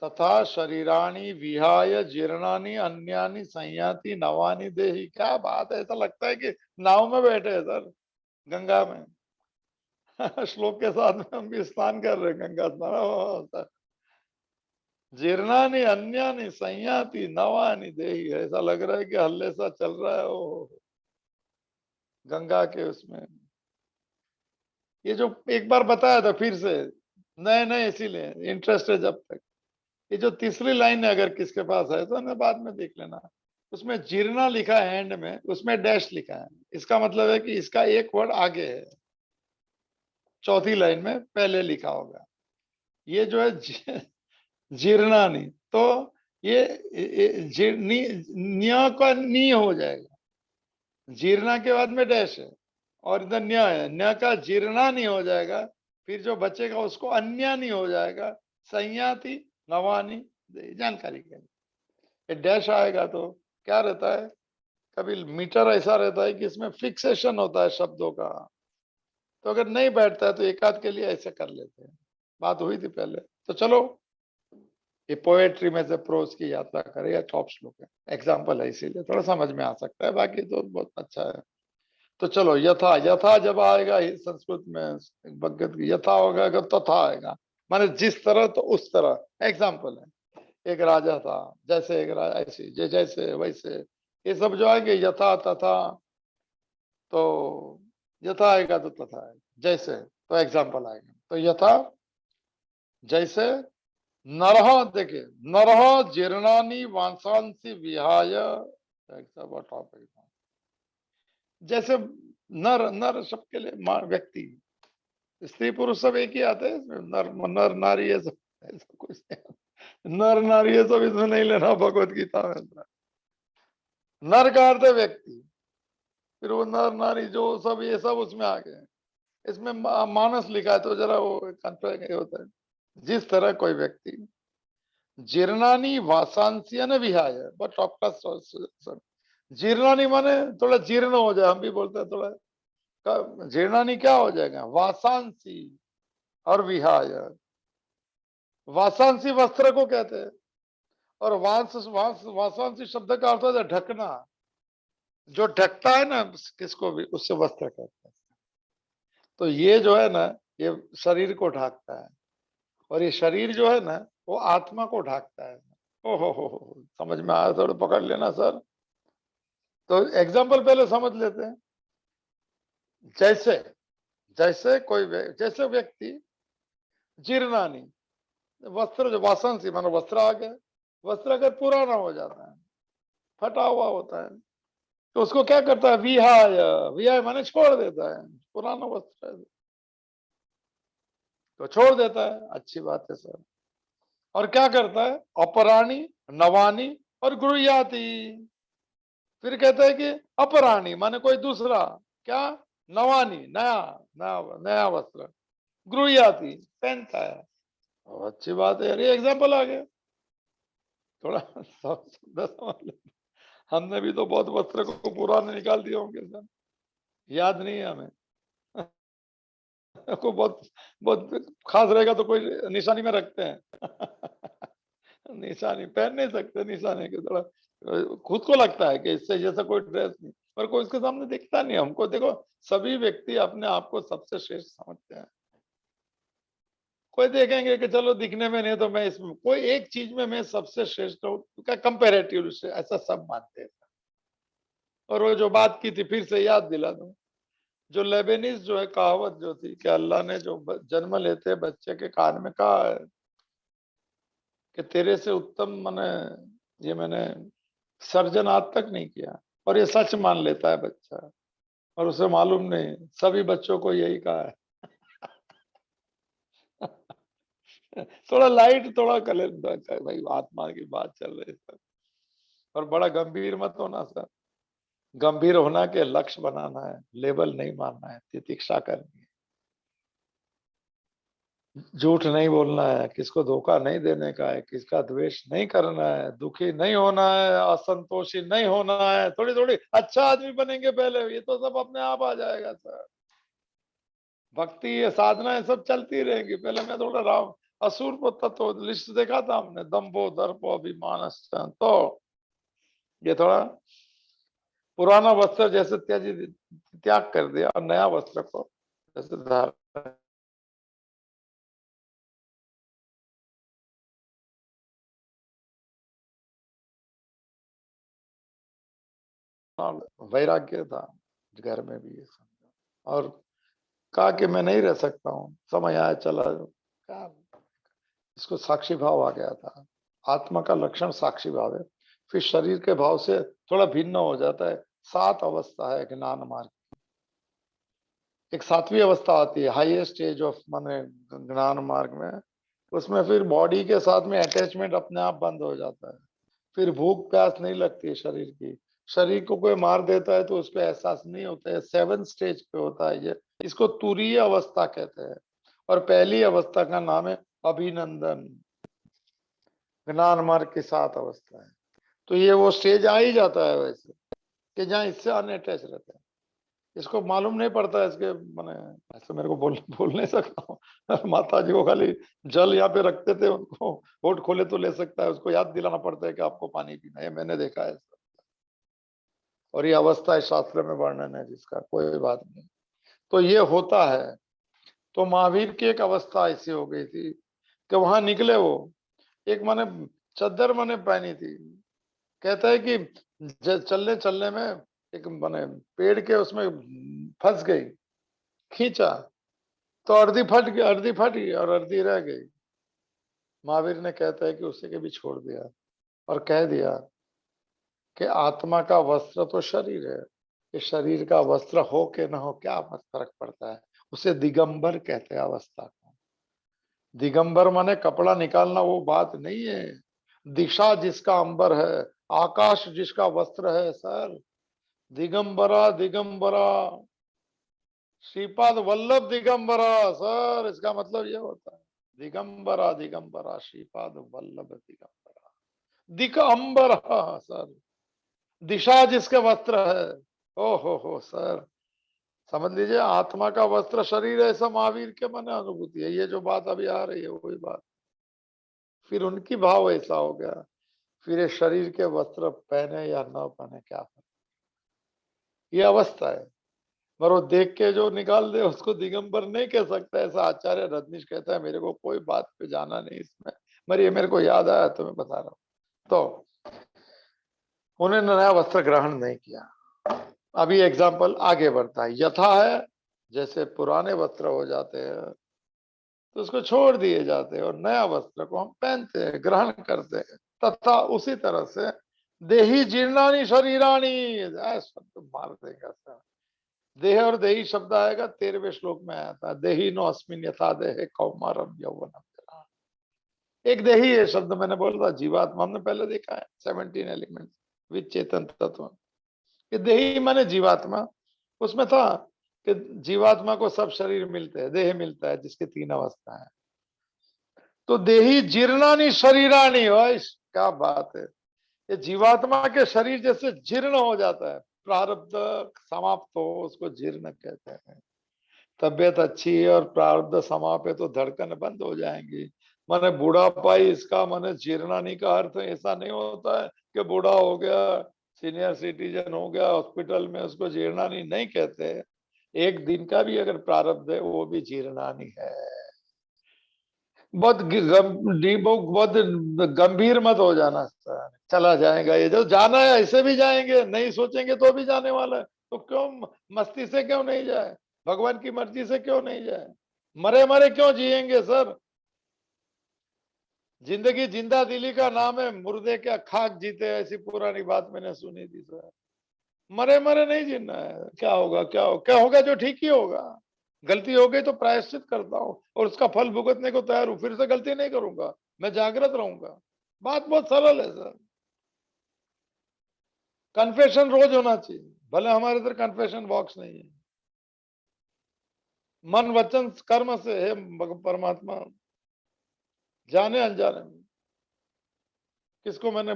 [SPEAKER 1] तथा शरीराणी विहाय जीर्णानि अन्यानि संयाति नवानि देहि। क्या बात है, ऐसा लगता है कि नाव में बैठे हैं सर, गंगा में। श्लोक के साथ में हम भी स्नान कर रहे हैं, गंगा स्नान। जीर्णानि अन्यानि संयाति नवानि देहि, ऐसा लग रहा है कि हल्ले सा चल रहा है वो गंगा के उसमें। ये जो एक बार बताया था फिर से, नए नए इसीलिए इंटरेस्ट है जब तक। ये जो तीसरी लाइन है, अगर किसके पास है तो ना बाद में देख लेना, उसमें जीर्णा लिखा है एंड में, उसमें डैश लिखा है, इसका मतलब है कि इसका एक वर्ड आगे है, चौथी लाइन में पहले लिखा होगा। ये जो है जीर्णानी, तो ये न्य का नी हो जाएगा, जीर्णा के बाद में डैश है, और इधर न्य है, न्य का जीर्णानी हो जाएगा, फिर जो बचेगा उसको अन्यानी हो जाएगा, संयाति नवानी। जानकारी के लिए डैश आएगा तो क्या रहता है, कभी मीटर ऐसा रहता है कि इसमें फिक्सेशन होता है शब्दों का, तो अगर नहीं बैठता है तो एक आध के लिए ऐसे कर लेते हैं। बात हुई थी पहले। तो चलो ये पोएट्री में से प्रोज की यात्रा करें या टॉप श्लोक है, एग्जाम्पल है इसीलिए थोड़ा समझ में आ सकता है, बाकी तो बहुत अच्छा है। तो चलो यथा, यथा जब आएगा संस्कृत में भगत की, यथा होगा तो तथा आएगा, माने जिस तरह तो उस तरह। एग्जाम्पल है, एक राजा था, जैसे एक राजा ऐसी, जैसे वैसे, ये सब जो आएंगे यथा तथा, तो यथा आएगा तो तथा आएगा, जैसे तो एग्जाम्पल आएगा। तो यथा जैसे, नरह, देखिए नरह जीर्णानी वांसांसी विहाय, टॉपिक, जैसे नर, नर शब्द के लिए व्यक्ति, स्त्री पुरुष सब एक ही आते हैं इसमें, नर नर नारी ये सब, ऐसा कुछ नहीं, नर नारी ये सब इसमें नहीं लेना भगवत गीता में। नर का अर्थ है व्यक्ति, फिर वो नर नारी जो सब ये सब उसमें आ गए। इसमें मानस लिखा है तो जरा वो कंफ्यूज होता है। जिस तरह कोई व्यक्ति जीर्णानी वासांसियन विहाय, बट आपका जीर्णानी माने थोड़ा जीर्ण हो जाए, हम भी बोलते हैं थोड़ा जीर्णानी क्या हो जाएगा, वासांसी और विहाय। वासांसी वस्त्र को कहते हैं, और वासांसी शब्द का अर्थ है ढकना, जो ढकता है ना किसको भी, उससे वस्त्र कहते हैं। तो ये जो है ना, ये शरीर को ढाकता है, और ये शरीर जो है ना वो आत्मा को ढाकता है। हो, समझ में आया, थोड़ा पकड़ लेना सर। तो एग्जाम्पल पहले समझ लेते हैं। जैसे, जैसे कोई जैसे व्यक्ति जीर्णानी, वस्त्र जो वासन सी मानो वस्त्र आ गया, वस्त्र अगर पुराना हो जाता है, फटा हुआ होता है, तो उसको क्या करता है, विहाय, विहाय माने छोड़ देता है, पुराना वस्त्र है तो छोड़ देता है, अच्छी बात है सर। और क्या करता है, अपराणी, नवानी और गृह्याति। फिर कहता है कि अपराणी माने कोई दूसरा, क्या, नवानी, नया, नया नया वस्त्र, गृह्याति पहनता है। अच्छी बात है यार, ये एग्जाम्पल आ गया, थोड़ा समझ ले। हमने भी तो बहुत वस्त्र को पुराने निकाल दिए होंगे सर, याद नहीं है हमें। को बहुत बहुत खास रहेगा तो कोई निशानी में रखते हैं। निशानी पहन नहीं सकते, निशानी के थोड़ा खुद को लगता है कि इससे जैसा कोई ड्रेस नहीं, पर कोई इसके सामने दिखता नहीं हमको। देखो सभी व्यक्ति अपने आप को सबसे श्रेष्ठ समझते हैं। कोई देखेंगे कि चलो दिखने में नहीं तो मैं इसमें कोई एक चीज में मैं सबसे श्रेष्ठ हूँ, कंपेरेटिव से ऐसा सब मानते हैं। और वो जो बात की थी फिर से याद दिला दूं, जो लेबेनिस जो है कहावत जो थी कि अल्लाह ने जो जन्म लेते बच्चे के कान में कहा है कि तेरे से उत्तम मैंने ये मैंने सर्जन आज तक नहीं किया, और ये सच मान लेता है बच्चा, और उसे मालूम नहीं सभी बच्चों को यही कहा है। थोड़ा लाइट, थोड़ा कलर, भाई आत्मा की बात चल रही है सर, और बड़ा गंभीर मत होना सर। गंभीर होना के लक्ष्य बनाना है, लेबल नहीं मारना है, तितिक्षा करनी है, झूठ नहीं बोलना है, किसको धोखा नहीं देने का है, किसका द्वेष नहीं करना है, दुखी नहीं होना है, असंतोषी नहीं होना है, थोड़ी थोड़ी अच्छा आदमी बनेंगे पहले, ये तो सब अपने आप आ जाएगा सर। भक्ति ये साधना ये सब चलती रहेगी, पहले मैं थोड़ा राम असुर को तत्व लिस्ट देखा था हमने, दम्भो दर्पो अभिमान, तो ये थोड़ा पुराना वस्त्र जैसे त्याग कर दिया और नया वस्त्र को जैसे धारण, वैराग्य था घर में भी ये समझा, और कहा कि मैं नहीं रह सकता हूँ, समय आया चला क्या, इसको साक्षी भाव आ गया था। आत्मा का लक्षण साक्षी भाव है, फिर शरीर के भाव से थोड़ा भिन्न हो जाता है। 7 अवस्था है ज्ञान मार्ग, एक 7वीं अवस्था आती है हाईएस्ट स्टेज ऑफ माने ज्ञान मार्ग में, उसमें फिर बॉडी के साथ में अटैचमेंट अपने आप बंद हो जाता है, फिर भूख प्यास नहीं लगती है शरीर की, शरीर को कोई मार देता है तो उस पर एहसास नहीं होता है, 7 स्टेज पे होता है ये, इसको तुरीय अवस्था कहते हैं। और पहली अवस्था का नाम है अभिनंदन, ज्ञान मार्ग की 7 अवस्था है। तो ये वो स्टेज आ ही जाता है वैसे, कि जहाँ इससे अनअटैच रहते हैं। इसको मालूम नहीं पड़ता है इसके मैंने, ऐसे मेरे को बोल नहीं सकता हूँ माता जी को खाली जल यहाँ पे रखते थे, उनको होठ खोले तो ले सकता है, उसको याद दिलाना पड़ता है कि आपको पानी पीना है। मैंने देखा है और ये अवस्था इस शास्त्र में वर्णन है जिसका, कोई बात नहीं। तो ये होता है। तो महावीर की एक अवस्था ऐसी हो गई थी कि वहां निकले वो, एक मैंने चद्दर मैंने पहनी थी, कहता है कि चलने चलने में एक मैंने पेड़ के उसमें फंस गई, खींचा तो अर्धी फट गई और अर्धी रह गई। महावीर ने कहता है कि उसे के भी छोड़ दिया और कह दिया कि आत्मा का वस्त्र तो शरीर है, इस शरीर का वस्त्र हो के ना हो क्या फर्क पड़ता है। उसे दिगंबर कहते हैं अवस्था को। दिगंबर माने कपड़ा निकालना वो बात नहीं है। दिशा जिसका अंबर है, आकाश जिसका वस्त्र है सर, दिगंबरा दिगंबरा, श्रीपाद वल्लभ दिगंबरा सर, इसका मतलब ये होता है दिगंबरा दिगंबरा श्रीपाद वल्लभ दिगंबरा, दिगंबरा सर, दिशा जिसके वस्त्र है। ओ हो सर, समझ लीजिए आत्मा का वस्त्र शरीर है, ऐसा महावीर के मन अनुभूति है। ये जो बात अभी आ रही है वही बात, फिर उनकी भाव ऐसा हो गया, फिर ये शरीर के वस्त्र पहने या न पहने क्या फर्क, ये अवस्था है। पर वो देख के जो निकाल दे उसको दिगंबर नहीं कह सकता, ऐसा आचार्य रजनीश कहता है। मेरे को कोई बात पे जाना नहीं इसमें, मगर ये मेरे को याद आया तो मैं बता रहा हूँ। तो उन्होंने नया वस्त्र ग्रहण नहीं किया। अभी एग्जाम्पल आगे बढ़ता है, यथा है जैसे पुराने वस्त्र हो जाते हैं तो उसको छोड़ दिए जाते हैं और नया वस्त्र को हम पहनते हैं, ग्रहण करते हैं। तथा उसी तरह से देही जीर्णानी शरीरानी, शब्द मार देगा सर। देह और देही शब्द आएगा 13वें श्लोक में आया था, देही नो अस्मिन यथा देह कौमारम यौवनम जरा। एक देही है शब्द मैंने बोला था, जीवात्मा हमने पहले देखा है 17 एलिमेंट विद चेतन तत्व। कि देही माने जीवात्मा, उसमें था कि जीवात्मा को सब शरीर मिलते हैं, देह मिलता है जिसके 3 अवस्था है। तो देही जीर्णानी शरीरानी, क्या बात है। ये जीवात्मा के शरीर जैसे जीर्ण हो जाता है, प्रारब्ध समाप्त हो उसको जीर्ण कहते हैं। तबियत अच्छी है और प्रारब्ध समाप्त है तो धड़कन बंद हो जाएंगी। माने बूढ़ापा ही इसका माने जीर्णानी का अर्थ ऐसा नहीं होता है कि बूढ़ा हो गया, सीनियर सिटीजन हो गया हॉस्पिटल में, उसको जीर्णानी नहीं कहते। एक दिन का भी अगर प्रारब्ध है वो भी जीर्णानी है। बहुत गंभीर मत हो जाना सर, चला जाएगा ये जो जाना है, ऐसे भी जाएंगे, नहीं सोचेंगे तो भी जाने वाला है। तो क्यों मस्ती से क्यों नहीं जाए, भगवान की मर्जी से क्यों नहीं जाए, मरे मरे क्यों जिएंगे सर। जिंदगी जिंदा दिली का नाम है, मुर्दे क्या खाक जीते, ऐसी पुरानी बात मैंने सुनी थी सर। मरे मरे नहीं जीना है, क्या होगा क्या होगा जो ठीक ही होगा। गलती हो गई तो प्रायश्चित करता हूं और उसका फल भुगतने को तैयार हूं, फिर से गलती नहीं करूंगा, मैं जागृत रहूंगा। बात बहुत सरल है सर। कन्फेशन रोज होना चाहिए, भले हमारे इधर कन्फेशन बॉक्स नहीं है। मन वचन कर्म से है परमात्मा, जाने अनजाने में किसको मैंने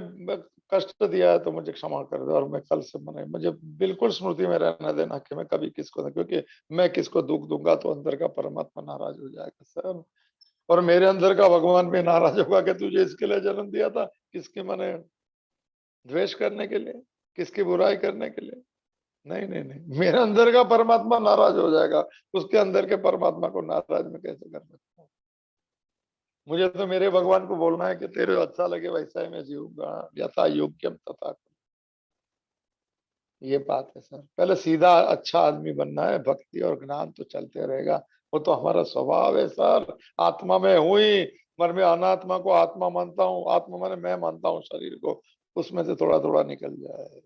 [SPEAKER 1] कष्ट दिया है तो मुझे क्षमा कर दे, और मैं कल से मुझे बिल्कुल स्मृति में रहना देना कि मैं कभी किसको नहीं, क्योंकि मैं किसको दुख दूंगा तो अंदर का परमात्मा नाराज हो जाएगा सर, और मेरे अंदर का भगवान भी नाराज होगा कि तुझे इसके लिए जन्म दिया था, किसके मैंने द्वेष करने के लिए, किसकी बुराई करने के लिए। नहीं नहीं नहीं, मेरे अंदर का परमात्मा नाराज हो जाएगा, उसके अंदर के परमात्मा को नाराज मैं कैसे कर सकता हूँ। मुझे तो मेरे भगवान को बोलना है कि तेरे अच्छा लगे वैसा ही मैं जीऊंगा, यथा योग्यम तथा। ये बात है सर, पहले सीधा अच्छा आदमी बनना है, भक्ति और ज्ञान तो चलते रहेगा, वो तो हमारा स्वभाव है सर। आत्मा में हुई, मर में अनात्मा को आत्मा मानता हूँ, आत्मा माने मैं मानता हूँ शरीर को, उसमें से थोड़ा थोड़ा निकल जाए।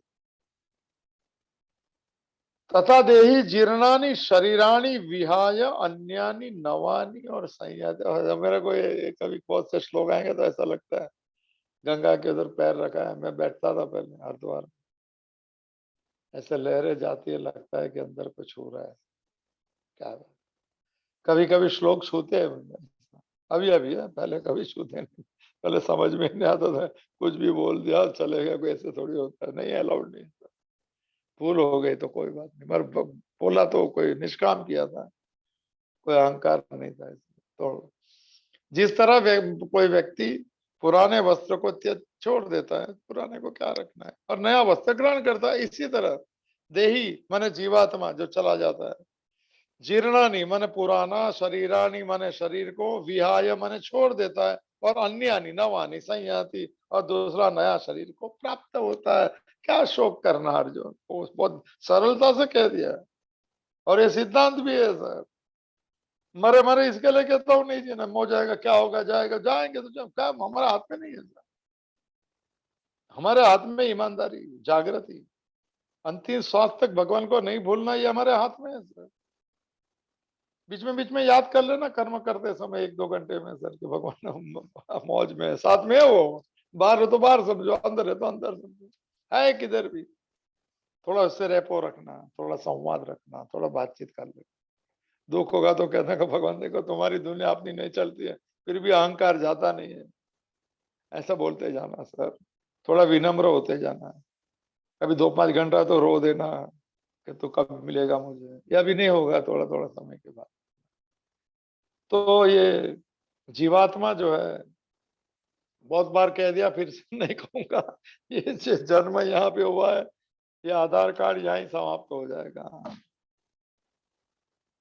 [SPEAKER 1] तथा देही जीर्णानि शरीराणि विहाय अन्यानि नवानि और संयाति। मेरे को ये कभी बहुत से श्लोक आएंगे तो ऐसा लगता है गंगा के उधर पैर रखा है, मैं बैठता था पहले हरिद्वार, ऐसे लहरें जाती है, लगता है कि अंदर कुछ हो रहा है। क्या कभी कभी श्लोक छूते हैं, अभी अभी है, पहले कभी छूते नहीं, पहले समझ में नहीं आता था, कुछ भी बोल दिया चलेगा, कोई ऐसे थोड़ी होता है, नहीं अलाउड नहीं। भूल हो गई तो कोई बात नहीं, पर बोला तो कोई निष्काम किया था, कोई अहंकार नहीं था इसमें। तो जिस तरह कोई व्यक्ति पुराने वस्त्र को त्यज छोड़ देता है, पुराने को क्या रखना है, और नया वस्त्र ग्रहण करता है, इसी तरह देही माने जीवात्मा जो चला जाता है, जीर्णानी माने पुराना, शरीरानी माने शरीर को, विहाय माने छोड़ देता है, और अन्यानी नवानी संयाति, और दूसरा नया शरीर को प्राप्त होता है। क्या शोक करना अर्जुन, वो बहुत सरलता से कह दिया है। और ये सिद्धांत भी है सर, मरे मरे इसके लिए कहता हूँ नहीं जीना, हो जाएगा क्या होगा, जाएगा जाएंगे तो जब क्या, हमारे हाथ में नहीं है सर। हमारे हाथ में ईमानदारी, जागृति, अंतिम श्वास तक भगवान को नहीं भूलना, ये हमारे हाथ में है सर। बीच में याद कर लेना कर्म करते समय 1-2 घंटे में सर कि भगवान मौज में है, साथ में है वो, बाहर हो तो बाहर समझो, अंदर है तो अंदर समझो, है किधर भी। थोड़ा उससे रेपो रखना, थोड़ा संवाद रखना, थोड़ा बातचीत कर ले। दुख होगा तो कहना का भगवान देखो तुम्हारी दुनिया अपनी नहीं चलती है, फिर भी अहंकार जाता नहीं है, ऐसा बोलते जाना सर। थोड़ा विनम्र होते जाना, कभी 2-5 घंटा तो रो देना कि तू कब मिलेगा मुझे, या भी नहीं होगा थोड़ा थोड़ा समय के बाद। तो ये जीवात्मा जो है, बहुत बार कह दिया फिर से नहीं कहूंगा, ये जो जन्म यहाँ पे हुआ है, ये आधार कार्ड यहाँ ही समाप्त हो जाएगा।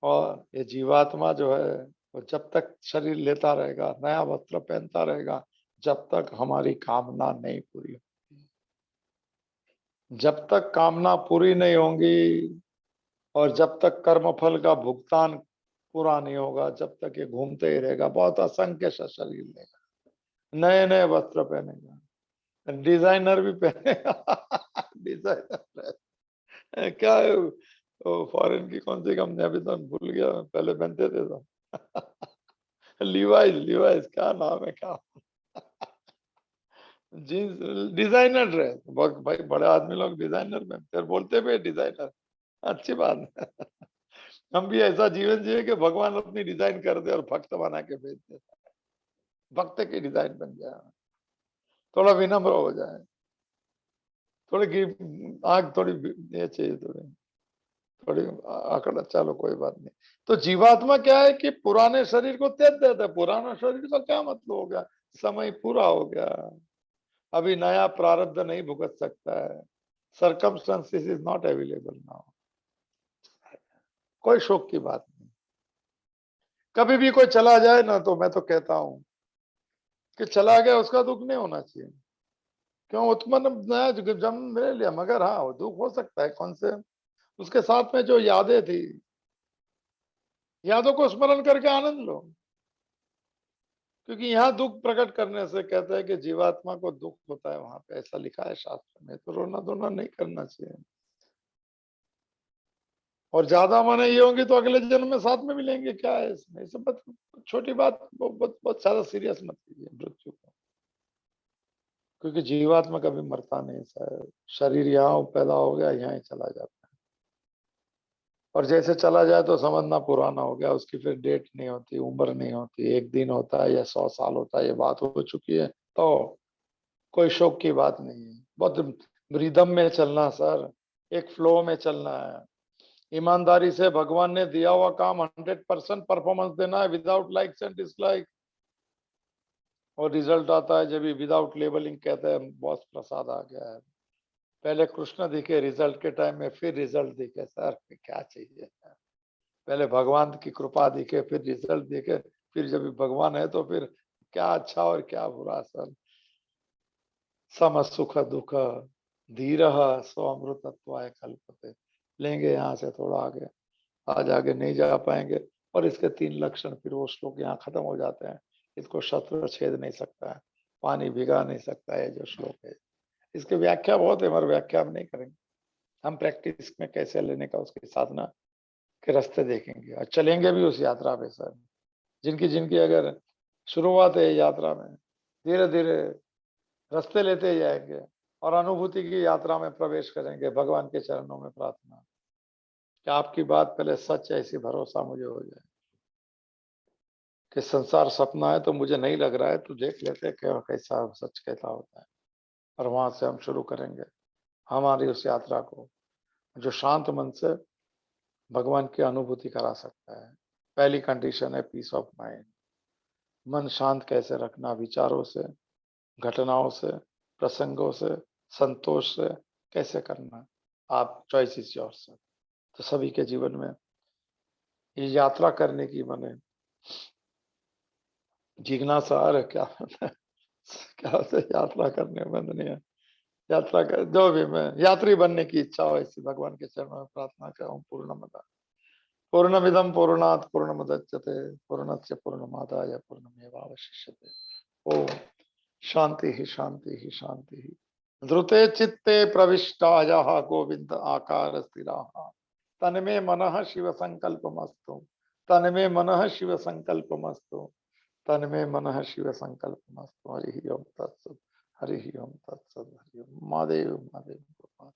[SPEAKER 1] और ये जीवात्मा जो है वो जब तक शरीर लेता रहेगा, नया वस्त्र पहनता रहेगा, जब तक हमारी कामना नहीं पूरी होगी। जब तक कामना पूरी नहीं होंगी, और जब तक कर्मफल का भुगतान पूरा नहीं होगा, जब तक ये घूमते ही रहेगा, बहुत असंख्य शरीर लेगा, नए नए वस्त्र पहनेगा, डिजाइनर भी पहनेगा डिजाइनर क्या है वो, फॉरेन की कौन सी कंपनी, अभी तो भूल गया, पहले पहनते थे तो लिवाइस, लिवाइस क्या नाम है क्या, जींस डिजाइनर ड्रेस, बहुत भाई बड़े आदमी लोग डिजाइनर पहनते हैं, बोलते भी डिजाइनर, अच्छी बात है हम भी ऐसा जीवन जिए कि भगवान अपनी डिजाइन कर दे और भक्त बना के भेज दे, भक्त की डिजाइन बन जाए, थोड़ा विनम्र हो जाए, थोड़ी आग थोड़ी ये चाहिए, थोड़ी थोड़ी आकड़, चलो कोई बात नहीं। तो जीवात्मा क्या है कि पुराने शरीर को त्याग देता है, पुराना शरीर का क्या मतलब हो गया, समय पूरा हो गया, अभी नया प्रारब्ध नहीं भुगत सकता है, circumstances is not available now, कोई शोक की बात नहीं। कभी भी कोई चला जाए ना, तो मैं तो कहता हूं कि चला गया उसका दुख नहीं होना चाहिए, क्यों, उत्पन्न नया जन्म ले लिया, मगर हाँ वो दुख हो सकता है, कौन से, उसके साथ में जो यादें थी, यादों को स्मरण करके आनंद लो। क्योंकि यहाँ दुख प्रकट करने से कहते हैं कि जीवात्मा को दुख होता है, वहां पे ऐसा लिखा है शास्त्र में, तो रोना धोना नहीं करना चाहिए। और ज्यादा माने ये होंगे तो अगले जन्म में साथ में मिलेंगे, क्या है इसमें, सब छोटी बात, बहुत बहुत ज्यादा सीरियस मत लीजिए मृत्यु को, क्योंकि जीवात्मा कभी मरता नहीं सर, शरीर यहाँ पैदा हो गया, यहाँ ही चला जाता है, और जैसे चला जाए तो समझना पुराना हो गया, उसकी फिर डेट नहीं होती, उम्र नहीं होती, एक दिन होता है या 100 साल होता है, ये बात हो चुकी है, तो कोई शौक की बात नहीं है, बहुत रिदम में चलना सर, एक फ्लो में चलना है, ईमानदारी से भगवान ने दिया हुआ काम 100% परफॉर्मेंस देना है, विदाउट लाइक्स एंड डिसलाइक, और रिजल्ट आता है जब भी विदाउट लेबलिंग, कहते हैं बॉस प्रसाद आ गया है, पहले कृष्ण दिखे रिजल्ट के टाइम में, फिर रिजल्ट दिखे, सर क्या चाहिए, पहले भगवान की कृपा दिखे, फिर रिजल्ट दिखे, फिर जब भगवान है तो फिर क्या अच्छा और क्या बुरा सर, सम सुख दुख धीर स्व अमृतत्वाय कल्पते, लेंगे यहाँ से थोड़ा आगे, आज आगे नहीं जा पाएंगे, और इसके 3 लक्षण फिर वो श्लोक यहाँ खत्म हो जाते हैं, इसको शत्रु छेद नहीं सकता है, पानी भिगा नहीं सकता है, जो श्लोक है, इसकी व्याख्या बहुत है, मगर व्याख्या हम नहीं करेंगे, हम प्रैक्टिस में कैसे लेने का, उसकी साधना के रास्ते देखेंगे, और चलेंगे भी उस यात्रा पे सर, जिनकी जिनकी अगर शुरुआत है यात्रा में, धीरे धीरे रास्ते लेते जाएंगे, और अनुभूति की यात्रा में प्रवेश करेंगे, भगवान के चरणों में प्रार्थना कि आपकी बात पहले सच है, ऐसी भरोसा मुझे हो जाए कि संसार सपना है, तो मुझे नहीं लग रहा है, तो देख लेते हैं क्या कैसा सच कैसा होता है, और वहां से हम शुरू करेंगे हमारी उस यात्रा को, जो शांत मन से भगवान की अनुभूति करा सकता है। पहली कंडीशन है पीस ऑफ माइंड। मन शांत कैसे रखना, विचारों से, घटनाओं से, प्रसंगों से, संतोष से कैसे करना, आप चॉइस इज योर्स। तो सभी के जीवन में ये यात्रा करने की मैंने जिज्ञासा आ रहा क्या क्या होता है यात्रा करने में नहीं है। यात्रा कर जो भी मैं यात्री बनने की इच्छा हो ऐसी भगवान के चरणों में प्रार्थना करूं। पूर्णमिदं पूर्णात् पूर्णमुदच्यते पूर्णस्य पूर्णमादाय पूर्णमेवावशिष्यते। ओम शांति ही शांति ही शांति ही। ध्रुते चित्ते प्रविष्टायाः गोविंद आकार स्थिराः तन्मे मनः शिव संकल्पमस्तु तन्मे मनः शिव संकल्पमस्तु तन्मे मनः शिव संकल्पमस्तु। हरि ओम तत्सत्। हरि ओम तत्सत्। हरि ओम। महादेव महादेव।